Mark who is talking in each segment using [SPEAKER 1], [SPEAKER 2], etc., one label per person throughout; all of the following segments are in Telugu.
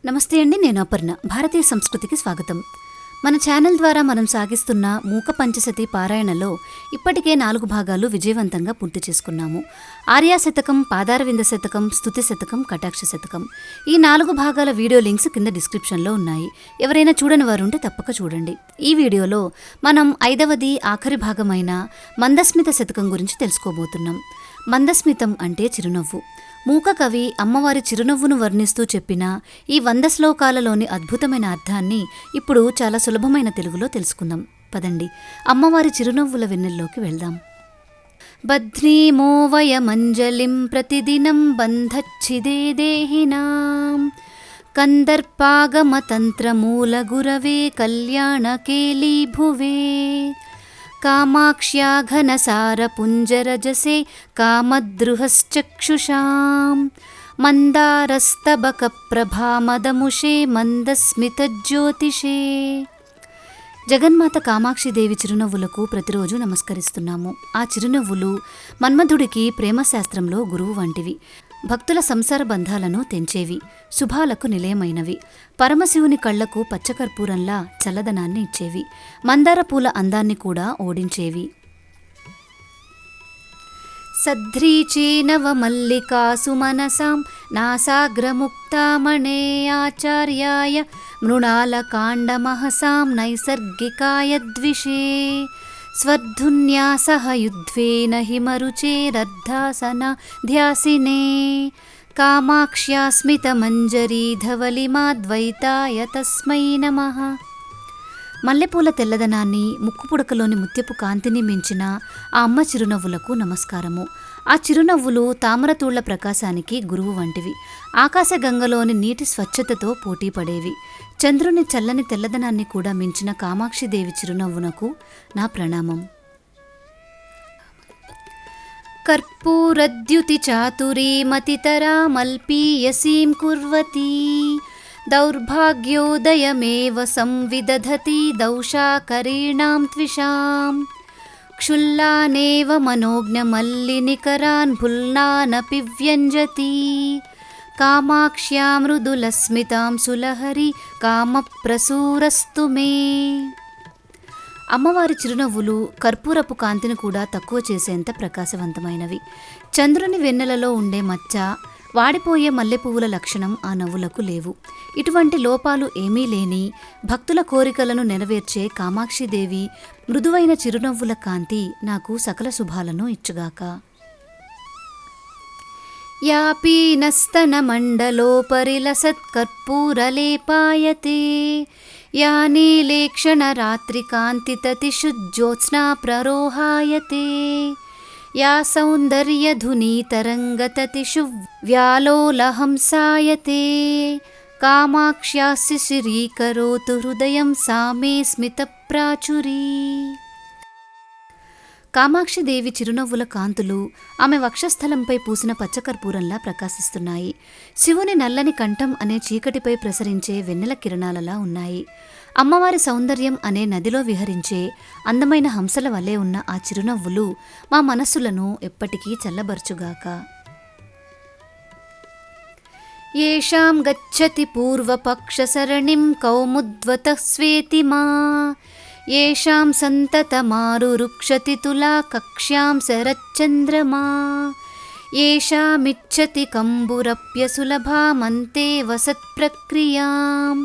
[SPEAKER 1] నమస్తే అండి, నేను అపర్ణ. భారతీయ సంస్కృతికి స్వాగతం. మన ఛానల్ ద్వారా మనం సాగిస్తున్న మూక పంచశతి పారాయణలో ఇప్పటికే 4 భాగాలు విజయవంతంగా పూర్తి చేసుకున్నాము. ఆర్యా శతకం, పాదారవింద శతకం, స్తుతి శతకం, కటాక్ష శతకం. ఈ 4 భాగాల వీడియో లింక్స్ కింద డిస్క్రిప్షన్లో ఉన్నాయి. ఎవరైనా చూడని వారు ఉంటే తప్పక చూడండి. ఈ వీడియోలో మనం 5వది ఆఖరి భాగమైన మందస్మిత శతకం గురించి తెలుసుకోబోతున్నాం. మందస్మితం అంటే చిరునవ్వు. మూక కవి అమ్మవారి చిరునవ్వును వర్ణిస్తూ చెప్పిన ఈ 100 శ్లోకాలలోని అద్భుతమైన అర్థాన్ని ఇప్పుడు చాలా సులభమైన తెలుగులో తెలుసుకుందాం. పదండి, అమ్మవారి చిరునవ్వుల వెన్నెల్లోకి వెళ్దాం. బధ్నీమోవయమంజలిం ప్రతిదినం బంధచ్చిదే దేహినాం కందర్పాగమతంత్రమూలగురవే కళ్యాణకేళీ భువే కామాక్ష్యా ఘనసారపుంజరజసే కామద్రుహశ్చక్షుషాం మందారస్తబకప్రభామదముషే మందస్మితజ్యోతిషే. జగన్మాత కామాక్షిదేవి చిరునవ్వులకు ప్రతిరోజు నమస్కరిస్తున్నాము. ఆ చిరునవ్వులు మన్మధుడికి ప్రేమశాస్త్రంలో గురువు వంటివి. భక్తుల సంసార బంధాలను తెంచేవి, శుభాలకు నిలయమైనవి. పరమశివుని కళ్లకు పచ్చకర్పూరంలా చల్లదనాన్ని ఇచ్చేవి, మందార పూల అందాన్ని కూడా ఓడించేవి. సధ్రీచేనవమల్లికాసు మనసాం నాసాగ్రముక్తామణే ఆచార్యాయ మృణాలకాండమహసాం నైసర్గికాయ ద్విషే స్వర్ధున్యాసః యుధ్వేన హిమరుచేరర్ధాసన ధ్యాసినే కామాక్ష్యాస్మితమంజరీధవలిమాద్వైతాయ తస్మై నమః. మల్లెపూల తెల్లదనాన్ని, ముక్కు పుడకలోని ముత్యపు కాంతిని మించిన ఆ అమ్మ చిరునవ్వులకు నమస్కారము. ఆ చిరునవ్వులు తామరతూళ్ల ప్రకాశానికి గురువు వంటివి. ఆకాశగంగలోని నీటి స్వచ్ఛతతో పోటీపడేవి. చంద్రుని చల్లని తెల్లదనాన్ని కూడా మించిన కామాక్షిదేవి చిరునవ్వునకు నా ప్రణామం. కర్పూరద్యుతి చాతురీమతితరామల్పీయసీం కుర్వతీ దౌర్భాగ్యోదయమేవ సంవిదధతి దౌషాకరీణాం త్విషాం క్షుల్లానేవ మనోజ్ఞమల్లినికరాన్ భుల్నానపి వ్యంజతి కామాక్ష్యా మృదులస్మితాం సులహరి కామప్రసూరస్తు మే. అమ్మవారి చిరునవ్వులు కర్పూరపు కాంతిని కూడా తక్కువ చేసేంత ప్రకాశవంతమైనవి. చంద్రుని వెన్నెలలో ఉండే మచ్చ, వాడిపోయే మల్లెపువ్వుల లక్షణం ఆ నవ్వులకు లేవు. ఇటువంటి లోపాలు ఏమీ లేని భక్తుల కోరికలను నెరవేర్చే కామాక్షిదేవి మృదువైన చిరునవ్వుల కాంతి నాకు సకల శుభాలను ఇచ్చుగాక. యాపీనస్తనమండలోపరిలసత్కర్పూరలేపాయతే యా నీలేక్షణరాత్రికాంతితతిషుజ్యోత్స్నా ప్రరోహాయతే యా సౌందర్యధునీతరంగతతిషు వ్యాలోలహంసాయతే కామాక్ష్యాస్య శ్రీకరోతు హృదయం సామే స్మితప్రాచురీ. కామాక్షిదేవి చిరునవ్వుల కాంతులు ఆమె వక్షస్థలంపై పూసిన పచ్చకర్పూరంలా ప్రకాశిస్తున్నాయి. శివుని నల్లని కంఠం అనే చీకటిపై ప్రసరించే వెన్నెల కిరణాలలా ఉన్నాయి. అమ్మవారి సౌందర్యం అనే నదిలో విహరించే అందమైన హంసల వలె ఉన్న ఆ చిరునవ్వులు మా మనస్సులను ఎప్పటికీ చల్లబర్చుగాక. యేషాం గచ్చతి పూర్వపక్షసరణిం కౌముద్వతః స్వేతిమా యేషాం సంతతమారురుక్షతి తులా కక్ష్యాం శరచ్చంద్రమా యేషామిచ్చతి కంబురప్యసులభామంతే వసత్ప్రక్రియాం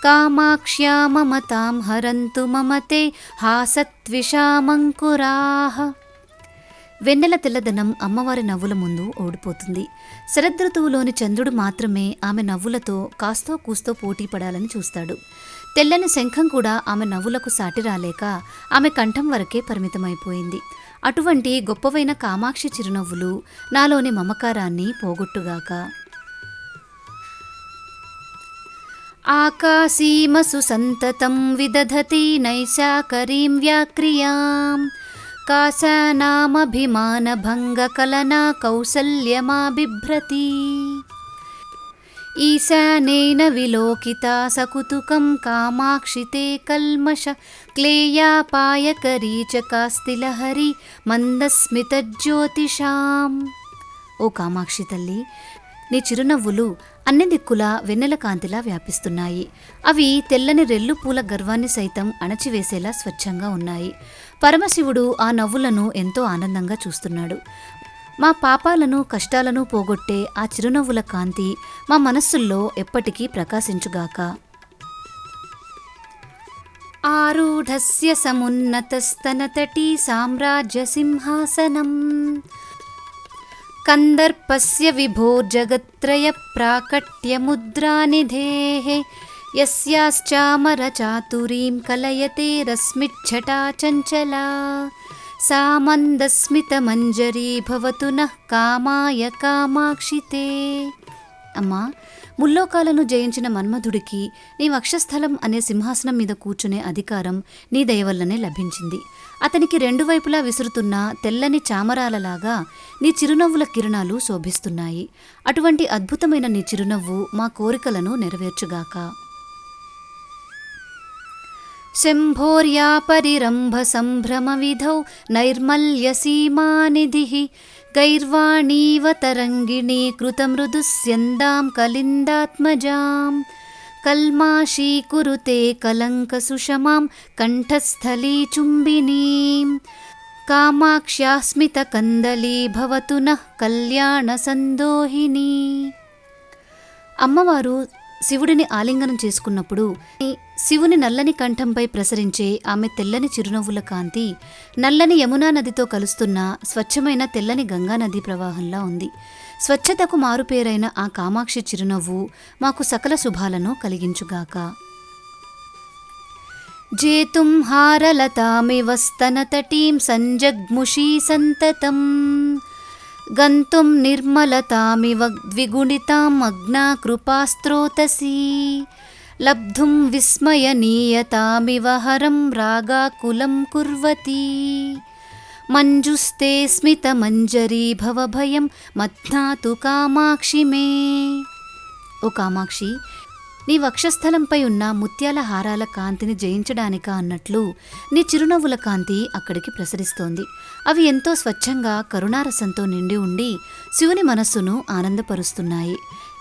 [SPEAKER 1] కామాక్ష్యా మమతాం హరంతు మమతే హాసత్విషామంకురాః. వెన్నెల తెల్లదనం అమ్మవారి నవ్వుల ముందు ఓడిపోతుంది. శరదృతువులోని చంద్రుడు మాత్రమే ఆమె నవ్వులతో కాస్తో కూస్తో పోటీ పడాలని చూస్తాడు. తెల్లని శంఖం కూడా ఆమె నవ్వులకు సాటి రాలేక ఆమె కంఠం వరకే పరిమితమైపోయింది. అటువంటి గొప్పవైన కామాక్షి చిరునవ్వులు నాలోని మమకారాన్ని పోగొట్టుగాక. ఆకాశీమసు సంతతం విదధతి నైశాకరీం వ్యాక్రియాం కాశానామభిమానభంగకలనా కౌసల్యమా బిభ్రతి ఈశానేన విలోకితా సకుతుకం కామాక్షితే కల్మష క్లేయాపాయకరీ చ కాస్తిలహరి మందస్మితజ్యోతిషాం. ఓ కామాక్షి తల్లి, నీ చిరునవ్వులు అన్ని దిక్కులా వెన్నెల కాంతిలా వ్యాపిస్తున్నాయి. అవి తెల్లని రెల్లు పూల గర్వాన్ని సైతం అణచివేసేలా స్వచ్ఛంగా ఉన్నాయి. పరమశివుడు ఆ నవ్వులను ఎంతో ఆనందంగా చూస్తున్నాడు. మా పాపాలను కష్టాలను పోగొట్టే ఆ చిరునవ్వుల కాంతి మా మనస్సుల్లో ఎప్పటికీ ప్రకాశించుగాక. ఆరూఢస్య సమున్నతస్తనతటీ సామ్రాజ్య సింహాసనం కందర్పస్య విభోర్జగత్రయ ప్రాకట్యముద్రానిధేః యస్యాశ్చామర చాతురీం కలయతే రశ్మిచ్ఛటా చంచలా సా మందస్మితమంజరీ భవతు నః కామాయ కామాక్షితే. అమ్మా, ముల్లోకాలను జయించిన మన్మధుడికి నీ వక్షస్థలం అనే సింహాసనం మీద కూర్చునే అధికారం నీ దయవల్లనే లభించింది. అతనికి రెండు వైపులా విసురుతున్న తెల్లని చామరాలలాగా నీ చిరునవ్వుల కిరణాలు శోభిస్తున్నాయి. అటువంటి అద్భుతమైన నీ చిరునవ్వు మా కోరికలను నెరవేర్చుగాక. శంభోర్యా పరిరంభ సంభ్రమ విధౌ నైర్మల్య సీమానిధిః గైర్వాణీవ తరంగిణీ కృతమృదుస్యందాం కలిందాత్మజాం కల్మాషీకురుతే కలంక సుషమాం కంఠస్థలీ చుంబినీం కామాక్ష్యాస్మిత కందలీ భవతు నః కళ్యాణ సందోహిని. అమ్మవారు శివుడిని ఆలింగనం చేసుకున్నప్పుడు శివుని నల్లని కంఠంపై ప్రసరించే ఆమె తెల్లని చిరునవ్వుల కాంతి నల్లని యమునా నదితో కలుస్తున్న స్వచ్ఛమైన తెల్లని గంగానది ప్రవాహంలా ఉంది. స్వచ్ఛతకు మారుపేరైన ఆ కామాక్షి చిరునవ్వు మాకు సకల శుభాలను కలిగించుగాక. జేతుం హారలతామివ స్తనతటీం సంజగ్ముషీ సంతతం గంతుం నిర్మలతామివ ద్విగుణితాం అగ్నా కృపాస్త్రోతసీ లబ్ధుం విస్మయనీయతామివ హరం రాగాకులం కుర్వతీ మంజుస్తే స్మితమంజరీ భవభయం మధ్నాతు కామాక్షి మే. ఓ కామాక్షి, నీ వక్షస్థలంపై ఉన్న ముత్యాల హారాల కాంతిని జయించడానికా అన్నట్లు నీ చిరునవ్వుల కాంతి అక్కడికి ప్రసరిస్తోంది. అవి ఎంతో స్వచ్ఛంగా కరుణారసంతో నిండి ఉండి శివుని మనస్సును ఆనందపరుస్తున్నాయి.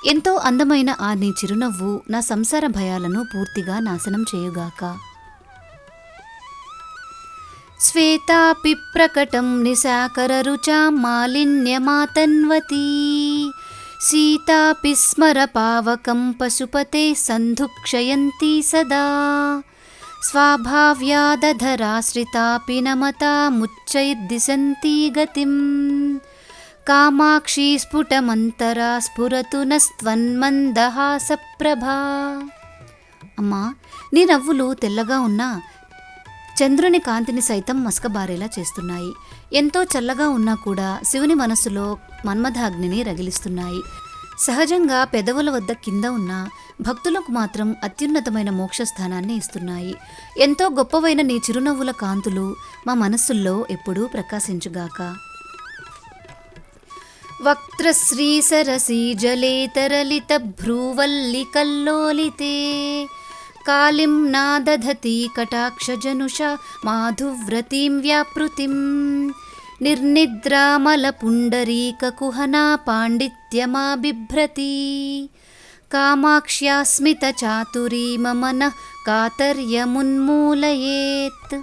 [SPEAKER 1] ఎంతో అందమైన ఆ నీ చిరునవ్వు నా సంసార భయాలను పూర్తిగా నాశనం చేయుగాక. శ్వేతాపి ప్రకటం నిశాకరరుచాం మాలిన్యమాతన్వతీ సీతాపి స్మర పావకం పశుపతే సంధుక్షయంతి సదా స్వాభావ్యాదధరాశ్రితాపి నమతా ముచ్చైర్దిశంతి గతిం కామాక్షి స్ఫుటమంతరా స్ఫురతు నస్త్వన్మందహాసప్రభా. అమ్మా, నీ నవ్వులు తెల్లగా ఉన్నా చంద్రుని కాంతిని సైతం మసకబారేలా చేస్తున్నాయి. ఎంతో చల్లగా ఉన్నా కూడా శివుని మనస్సులో మన్మథాగ్నిని రగిలిస్తున్నాయి. సహజంగా పెదవుల వద్ద కింద ఉన్న భక్తులకు మాత్రం అత్యున్నతమైన మోక్షస్థానాన్ని ఇస్తున్నాయి. ఎంతో గొప్పవైన నీ చిరునవ్వుల కాంతులు మా మనస్సుల్లో ఎప్పుడూ ప్రకాశించుగాక. వక్త్రశ్రీ సరసీ జలే తరలిత భ్రూవల్లికల్లోలితే కాళిం నాదధతి కటాక్షజనుషా మాధువ్రతీం వ్యాపృతిం నిర్నిద్రామలపుండరీకకుహనా పాండిత్యమాబిభ్రతి కామాక్ష్యాస్మిత చాతురీ మమ నః కాతర్యమున్మూలయేత్.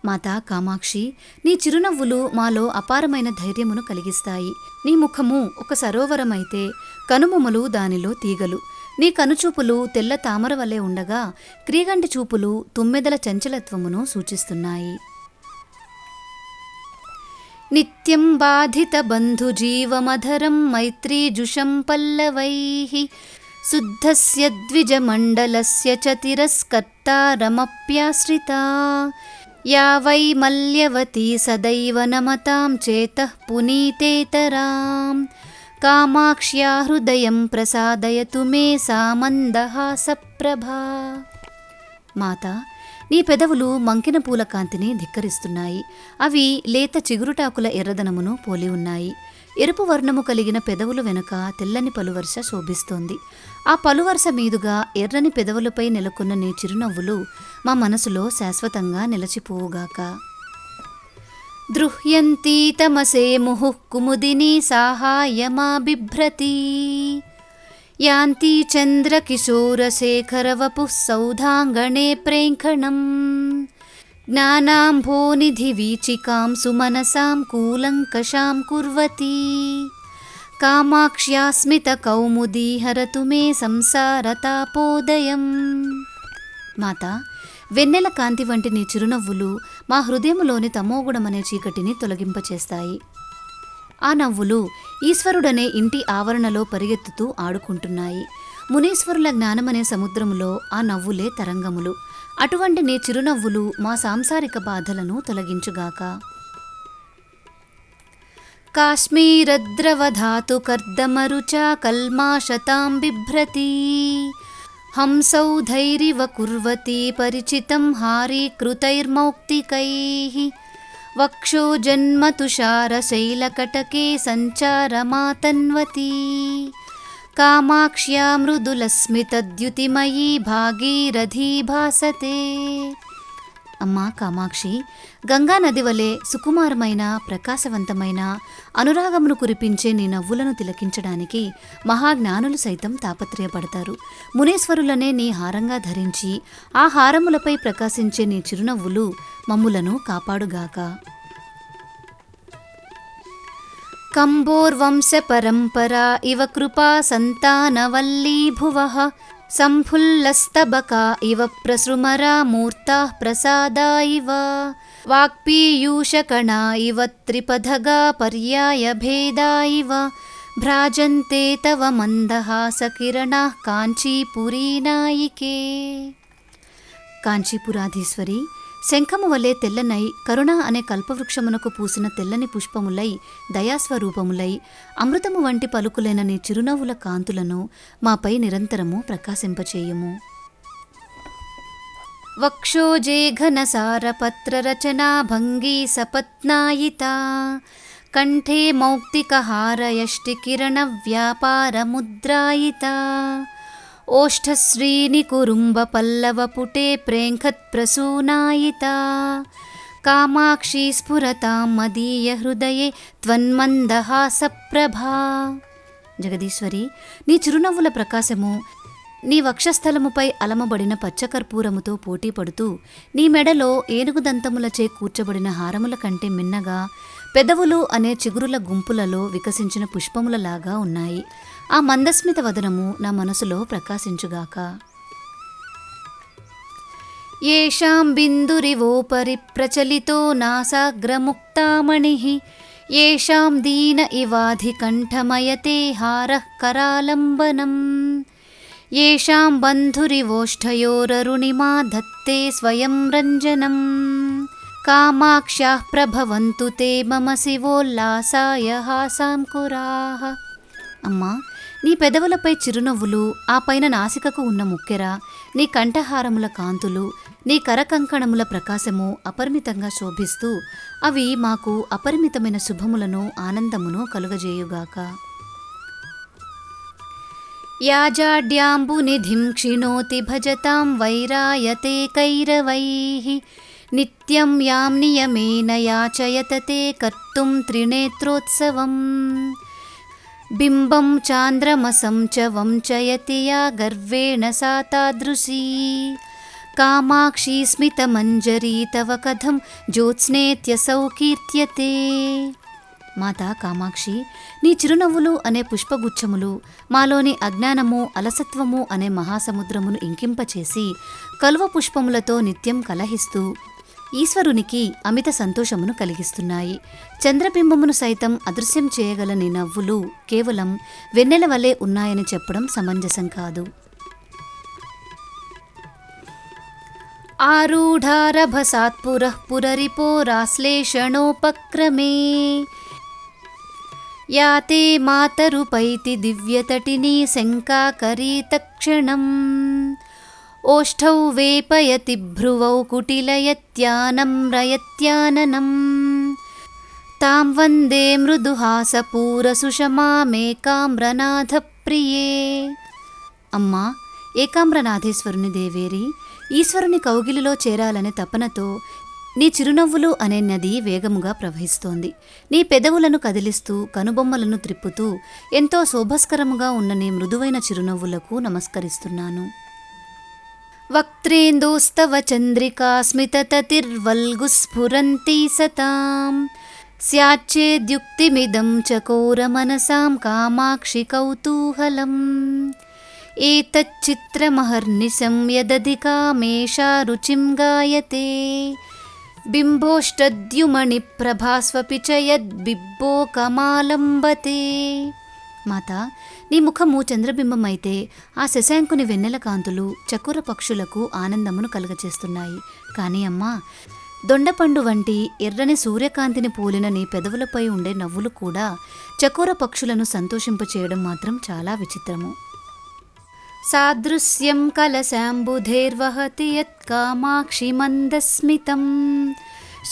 [SPEAKER 1] మాతా కామాక్షి, నీ చిరునవ్వులు మాలో అపారమైన ధైర్యమును కలిగిస్తాయి. నీ ముఖము ఒక సరోవరమైతే కనుబొమలు దానిలో తీగలు. నీ కనుచూపులు తెల్ల తామర వలె ఉండగా క్రీగంటి చూపులు తుమ్మెదల చంచలత్వమును సూచిస్తున్నాయి. నిత్యం బాధిత బంధుజీవమధరం మైత్రీజుషం పల్లవైః శుద్ధస్య ద్విజమండలస్య చ తిరస్కర్తారమప్యాశ్రితా యా వై మల్యవతీ సదైవ నమతాం చేతః పునీతేతరాం కామాక్ష్యా హృదయం ప్రసాదయతు మే సా మందహాసప్రభా. మాత, నీ పెదవులు మంకిన పూల కాంతిని ధిక్కరిస్తున్నాయి. అవి లేత చిగురుటాకుల ఎర్రదనమును పోలి ఉన్నాయి. ఎరుపు వర్ణము కలిగిన పెదవుల వెనుక తెల్లని పలువరుస శోభిస్తోంది. ఆ పలువరుస మీదుగా ఎర్రని పెదవులపై నెలకొన్న నీ చిరునవ్వులు మా మనసులో శాశ్వతంగా నిలచిపోవుగాక. దృహ్యంతి తమసే ముహుః కుముదినీ సాహాయమా బిభ్రతి యాంతి చంద్రకిశోరశేఖరవపుః సౌధాంగణే ప్రేంఖణం జ్ఞానాంభోనిధివీచికాం సుమనసాం కూలంకషాం కుర్వతి కామాక్ష్యాస్మితకౌముదీ హరతు మే సంసారతాపోదయం. మాత, వెన్నెల కాంతి వంటి నీ చిరునవ్వులు మా హృదయములోని తమోగుణమనే చీకటిని తొలగింపచేస్తాయి. ఆ నవ్వులు ఈశ్వరుడనే ఇంటి ఆవరణలో పరిగెత్తుతూ ఆడుకుంటున్నాయి. మునీశ్వరుల జ్ఞానమనే సముద్రములో ఆ నవ్వులే తరంగములు. అటువంటి నీ చిరునవ్వులు మా సాంసారిక బాధలను తొలగించుగాక. కాశ్మీరద్రవధాతు కర్దమరుచా కల్మాషతాం బిభ్రతి హంసౌధైరివ కుర్వతి పరిచితం హారీకృతైర్మౌక్తికైః వక్షో జన్మతుషారశైలకటకే సంచారమాతన్వతి కామాక్ష్యా మృదులస్మితద్యుతిమయీ భాగీరథీ భాసతే. అమ్మా కామాక్షి, గంగానది వలె సుకుమారమైన ప్రకాశవంతమైన అనురాగమును కురిపించే నీ నవ్వులను తిలకించడానికి మహాజ్ఞానులు సైతం తాపత్రయపడతారు. మునీశ్వరులనే నీ హారంగా ధరించి ఆ హారములపై ప్రకాశించే నీ చిరునవ్వులు మమ్ములను కాపాడుగాక. కంబోర్వంశ పరంపరా ఇవ కృపా సంతానవల్లీ భువః సంఫుల్లస్తబకా ఇవ ప్రసృమరా మూర్తాః ప్రసాదా ఇవ వాక్పీయూషకణా ఇవ త్రిపథగా పర్యాయభేదా ఇవ భ్రాజంతే తవ మందహాసకిరణాః కాంచీపురీనాయికే. కాంచీపురాధీశ్వరి, శంఖము వలె తెల్లనై కరుణ అనే కల్పవృక్షమునకు పూసిన తెల్లని పుష్పములై దయాస్వరూపములై అమృతము వంటి పలుకులైన నీ చిరునవ్వుల కాంతులను మాపై నిరంతరము ప్రకాశింపచేయుము. వక్షోజే ఘనసారపత్రరచనా భంగీ సపత్నాయితా కంఠే మౌక్తికహారయష్టికిరణ వ్యాపారముద్రాయితా ఓష్ఠశ్రీని కురుంబ పల్లవపుటే ప్రేంఖత్ప్రసూనాయితా కామాక్షి స్ఫురతాం మదీయ హృదయే త్వన్మందహాసప్రభా. జగదీశ్వరి, నీ చిరునవ్వుల ప్రకాశము నీ వక్షస్థలముపై అలమబడిన పచ్చకర్పూరముతో పోటీ పడుతూ నీ మెడలో ఏనుగుదంతములచే కూర్చబడిన హారముల కంటే మిన్నగా పెదవులు అనే చిగురుల గుంపులలో వికసించిన పుష్పములలాగా ఉన్నాయి. ఆ మందస్మిత వదనము నా మనసులో ప్రకాశించుగాక. యేషాం బిందురివోపరి ప్రచలితో నాసాగ్రముక్తామణిః యేషాం దీన ఇవాధికంఠమయతే హారః కరాలంబనం యేషాం బంధురివోష్ఠయోరరుణిమా ధత్తే స్వయం రంజనం కామాక్ష్యాః ప్రభవంతు తే మమ శివోల్లాసాయ హాసాంకురాః. అమ్మా, నీ పెదవులపై చిరునవ్వులు, ఆ పైన నాసికకు ఉన్న ముక్కెర, నీ కంఠహారముల కాంతులు, నీ కరకంకణముల ప్రకాశము అపరిమితంగా శోభిస్తూ అవి మాకు అపరిమితమైన శుభములను ఆనందమును కలుగజేయుగాక. యాజాడ్యాంబునిధిం క్షిణోతి భజతాం వైరాయతే కైరవైః నిత్యం యాం నియమేన యాచయత తే కర్తుం త్రినేత్రోత్సవం బింబం చాంద్రమసం చ వంచయతి యా గర్వేణ సా తాదృశీ కామాక్షి స్మితమంజరీ తవ కథం జ్యోత్స్నేత్యసౌ కీర్త్యతే. మాతా కామాక్షి, నీ చిరునవ్వులు అనే పుష్పగుచ్చములు మాలోని అజ్ఞానము అలసత్వము అనే మహాసముద్రమును ఇంకింపచేసి కలువ పుష్పములతో నిత్యం కలహిస్తూ ఈశ్వరునికి అమిత సంతోషమును కలిగిస్తున్నాయి. చంద్రబింబమును సైతం అదృశ్యం చేయగల నీ నవ్వులు కేవలం వెన్నెల వలె ఉన్నాయని చెప్పడం సమంజసం కాదు. ఆరూఢారభసాత్పురః పురరిపోరాశ్లేషణోపక్రమే యాతే మాతరుపైతి దివ్యతటినీ శంకాకరీతక్షణం ఓష్ఠౌ వేపయతి భ్రువౌ కుటిలయత్యానమ్రయత్యాననం తాం వందే మృదుహాసపూరసుషమామేకామ్రనాథప్రియే. అమ్మా, ఏకామ్రనాథేశ్వరుని దేవేరి, ఈశ్వరుని కౌగిలిలో చేరాలనే తపనతో నీ చిరునవ్వులు అనే నది వేగముగా ప్రవహిస్తోంది. నీ పెదవులను కదిలిస్తూ కనుబొమ్మలను త్రిప్పుతూ ఎంతో శోభస్కరముగా ఉన్న నీ మృదువైన చిరునవ్వులకు నమస్కరిస్తున్నాను. వక్త్రేందోస్తవ చంద్రికా స్మితతతిర్వల్గుస్ఫురంతి సతాం స్యాచ్చేద్యుక్తిమిదం చకోరమనసాం కామాక్షి కౌతూహలం ఏతచ్చిత్రమహర్నిశం యదధికామేషా రుచిం గాయతే బింబోష్టద్యుమణిప్రభాస్వపి చ యద్బిబ్బోకమాలంబతే. మాత, నీ ముఖము చంద్రబింబమైతే ఆ శశాంకుని వెన్నెల కాంతులు చకుర పక్షులకు ఆనందమును కలుగచేస్తున్నాయి. కానీ అమ్మా, దొండపండు వంటి ఎర్రని సూర్యకాంతిని పోలిన నీ పెదవులపై ఉండే నవ్వులు కూడా చకోర పక్షులను సంతోషింపచేయడం మాత్రం చాలా విచిత్రము. సాదృశ్యం కలశాంబుధైర్వహతి యత్ కామాక్షి మందస్మితం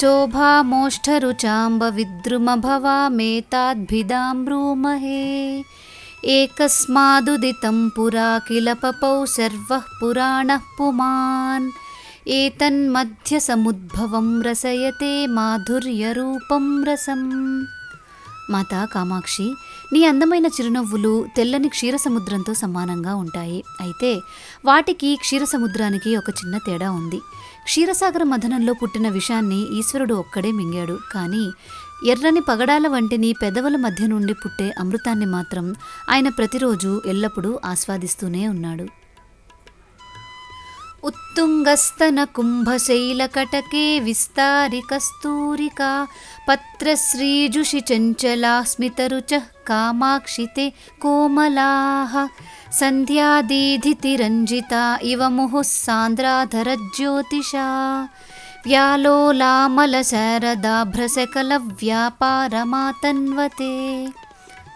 [SPEAKER 1] శోభామోష్ఠరుచాంబ విద్రుమభవామేతాద్భిదాం బ్రూమహే ఏకస్మాదుదితం పురా కిల పపౌ సర్వః పురాణః పుమాన్ ఏతన్మధ్య సముద్భవం రసయతే మాధుర్యరూపం రసం. మాతా కామాక్షి, నీ అందమైన చిరునవ్వులు తెల్లని క్షీరసముద్రంతో సమానంగా ఉంటాయి. అయితే వాటికి క్షీరసముద్రానికి ఒక చిన్న తేడా ఉంది. క్షీరసాగర మథనంలో పుట్టిన విషాన్ని ఈశ్వరుడు ఒక్కడే మింగాడు. కానీ ఎర్రని పగడాల వంటి నీ పెదవుల మధ్య నుండి పుట్టే అమృతాన్ని మాత్రం ఆయన ప్రతిరోజు ఎల్లప్పుడూ ఆస్వాదిస్తూనే ఉన్నాడు. ఉత్తుంగస్తన కుంభశైలకటకే విస్తారి కస్తూరికా పత్రశ్రీజుషి చంచలా స్మితరుచః కామాక్షితే కోమలాః సంధ్యాదీధితిరంజితా ఇవ ముహుః సాంద్రాధరజ్యోతిషా వ్యాలోలామలశారదాభ్రసకల వ్యాపారమాతన్వతే.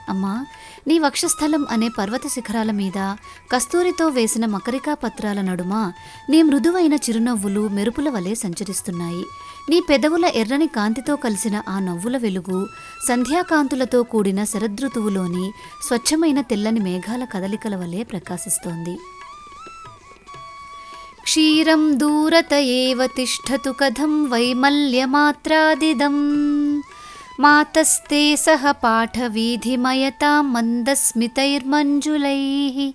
[SPEAKER 1] అమ్మా, నీ వక్షస్థలం అనే పర్వత శిఖరాల మీద కస్తూరితో వేసిన మకరికా పత్రాల నడుమ నీ మృదువైన చిరునవ్వులు మెరుపుల వలె సంచరిస్తున్నాయి. నీ పెదవుల ఎర్రని కాంతితో కలిసిన ఆ నవ్వుల వెలుగు సంధ్యాకాంతులతో కూడిన శరదృతువులోని స్వచ్ఛమైన తెల్లని మేఘాల కదలికల వలె ప్రకాశిస్తోంది. క్షీరం దూరత ఏవ తిష్ఠతు కథం వైమల్యమాత్రాదిదం మాతస్తే సహ పాఠవీధిమయతాం మందస్మితైర్మంజులైః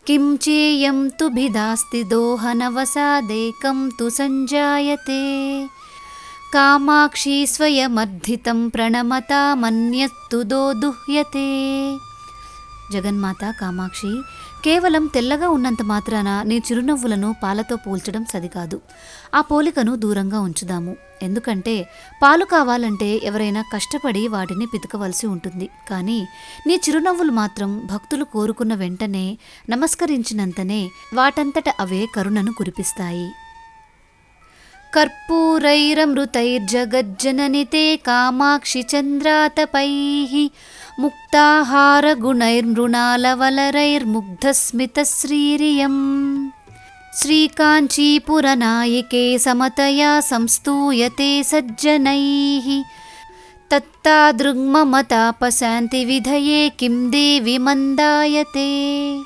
[SPEAKER 1] కిం చేయం తుభిదాస్తి దోహనవసాదేకం తు సంజాయతే కామాక్షి స్వయమర్ధితం ప్రణమతామన్యత్తు దోదుహ్యతే. జగన్మాత కామాక్షి, కేవలం తెల్లగా ఉన్నంత మాత్రాన నీ చిరునవ్వులను పాలతో పోల్చడం సరికాదు. ఆ పోలికను దూరంగా ఉంచుదాము. ఎందుకంటే పాలు కావాలంటే ఎవరైనా కష్టపడి వాటిని పితకవలసి ఉంటుంది. కానీ నీ చిరునవ్వులు మాత్రం భక్తులు కోరుకున్న వెంటనే నమస్కరించినంతనే వాటంతట అవే కరుణను కురిపిస్తాయి. కర్పూరైరమృతైర్జగజ్జననితే కామాక్షి చంద్రాతపైః ముక్తాహారగుణైర్మృణాలవలరైర్ముగ్ధస్మితశ్రీరియం శ్రీకాంచీపురనాయికే సమతయా సంస్తూయతే సజ్జనైః తత్తాదృగ్మమతాపశాంతివిధయే కిం దేవి మందాయతే.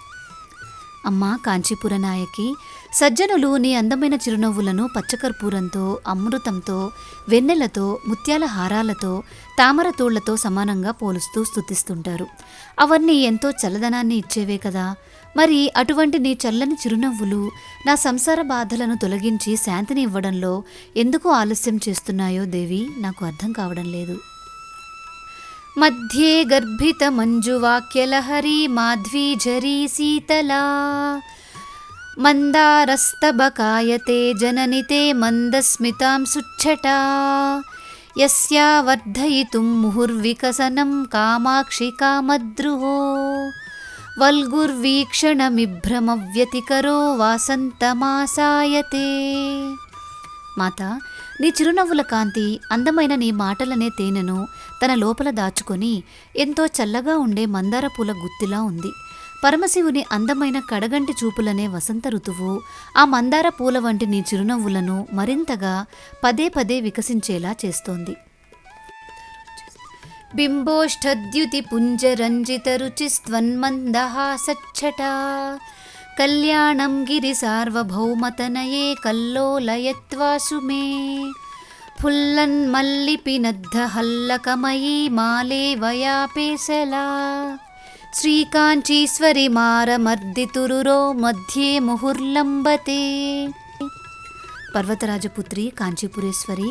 [SPEAKER 1] అమ్మా కాంచీపుర నాయకి, సజ్జనులు నీ అందమైన చిరునవ్వులను పచ్చకర్పూరంతో, అమృతంతో, వెన్నెలతో, ముత్యాల హారాలతో, తామరతోళ్లతో సమానంగా పోలుస్తూ స్తుతిస్తుంటారు. అవన్నీ ఎంతో చల్లదనాన్ని ఇచ్చేవే కదా. మరి అటువంటి నీ చల్లని చిరునవ్వులు నా సంసార బాధలను తొలగించి శాంతిని ఇవ్వడంలో ఎందుకు ఆలస్యం చేస్తున్నాయో దేవి, నాకు అర్థం కావడం లేదు. మధ్యే గర్భిత మంజువాక్యలహరీ మాధ్వీఝరీ శీతలా మందారస్తబకాయతే జననితే మందస్మితాం సుచ్ఛటా యస్యా వర్ధయితుం ముహుర్వికసనం కామాక్షి కామద్రుహో వల్గుర్వీక్షణమిభ్రమవ్యతికరో వాసంతమాసాయతే. మాత, నీ చిరునవ్వుల కాంతి అందమైన నీ మాటలనే తేనెను తన లోపల దాచుకొని ఎంతో చల్లగా ఉండే మందార పూల గుత్తిలా ఉంది. పరమశివుని అందమైన కడగంటి చూపులనే వసంత ఋతువు ఆ మందార పూల వంటి నీ చిరునవ్వులను మరింతగా పదే పదే వికసించేలా చేస్తోంది. బింబోష్ఠద్యుతి పుంజరంజిత రుచిస్త్వన్మందహాసచ్చటా కళ్యాణం గిరి సార్వభౌమతనయే కల్లోలయత్వాసు మే ఫుల్లన్మల్లిపినద్ధహల్లకమయీ మాలేవయాపేసలా శ్రీకాంచీశ్వరి మారమర్దితురురో మధ్యే ముహుర్లంబతే. పర్వతరాజపుత్రి కాంచీపురేశ్వరి,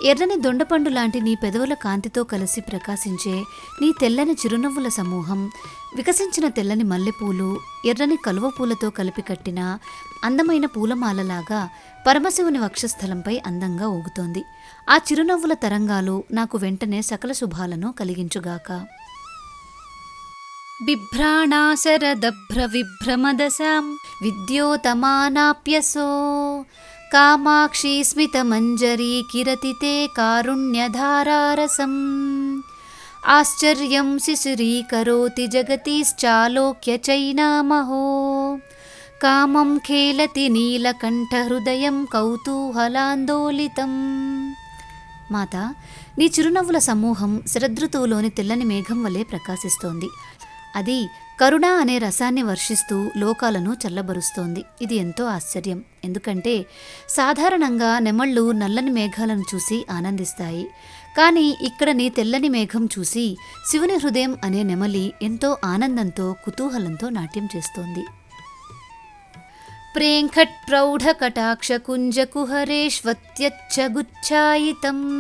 [SPEAKER 1] ఎర్రని దొండపండు లాంటి నీ పెదవుల కాంతితో కలిసి ప్రకాశించే నీ తెల్లని చిరునవ్వుల సమూహం, వికసించిన తెల్లని మల్లెపూలు ఎర్రని కలువ పూలతో కలిపి కట్టిన అందమైన పూలమాలలాగా పరమశివుని వక్షస్థలంపై అందంగా ఊగుతోంది. ఆ చిరునవ్వుల తరంగాలు నాకు వెంటనే సకల శుభాలను కలిగించుగాక. బిభ్రాణాశరదభ్ర విభ్రమదశాం విద్యోతమానాప్యసో కామాక్షి స్మితమంజరీ కిరతితే కారుణ్యధారారసం ఆశ్చర్యం శిశిరీకరోతి జగతిశ్చాలోక్య చైనామహో కామం ఖేలతి నీలకంఠహృదయం కౌతూహలాందోలితం. మాత, నీ చిరునవ్వుల సమూహం శరదృతువులోని తెల్లని మేఘం వలె ప్రకాశిస్తోంది. అది కరుణ అనే రసాన్ని వర్షిస్తూ లోకాలను చల్లబరుస్తోంది. ఇది ఎంతో ఆశ్చర్యం. ఎందుకంటే సాధారణంగా నెమళ్ళు నల్లని మేఘాలను చూసి ఆనందిస్తాయి. కానీ ఇక్కడ నీ తెల్లని మేఘం చూసి శివుని హృదయం అనే నెమలి ఎంతో ఆనందంతో కుతూహలంతో నాట్యం చేస్తోంది. ప్రేంఖట్ ప్రౌఢ కటాక్ష కుంజ కుహరేష్వత్యచ్చ గుచ్ఛాయితం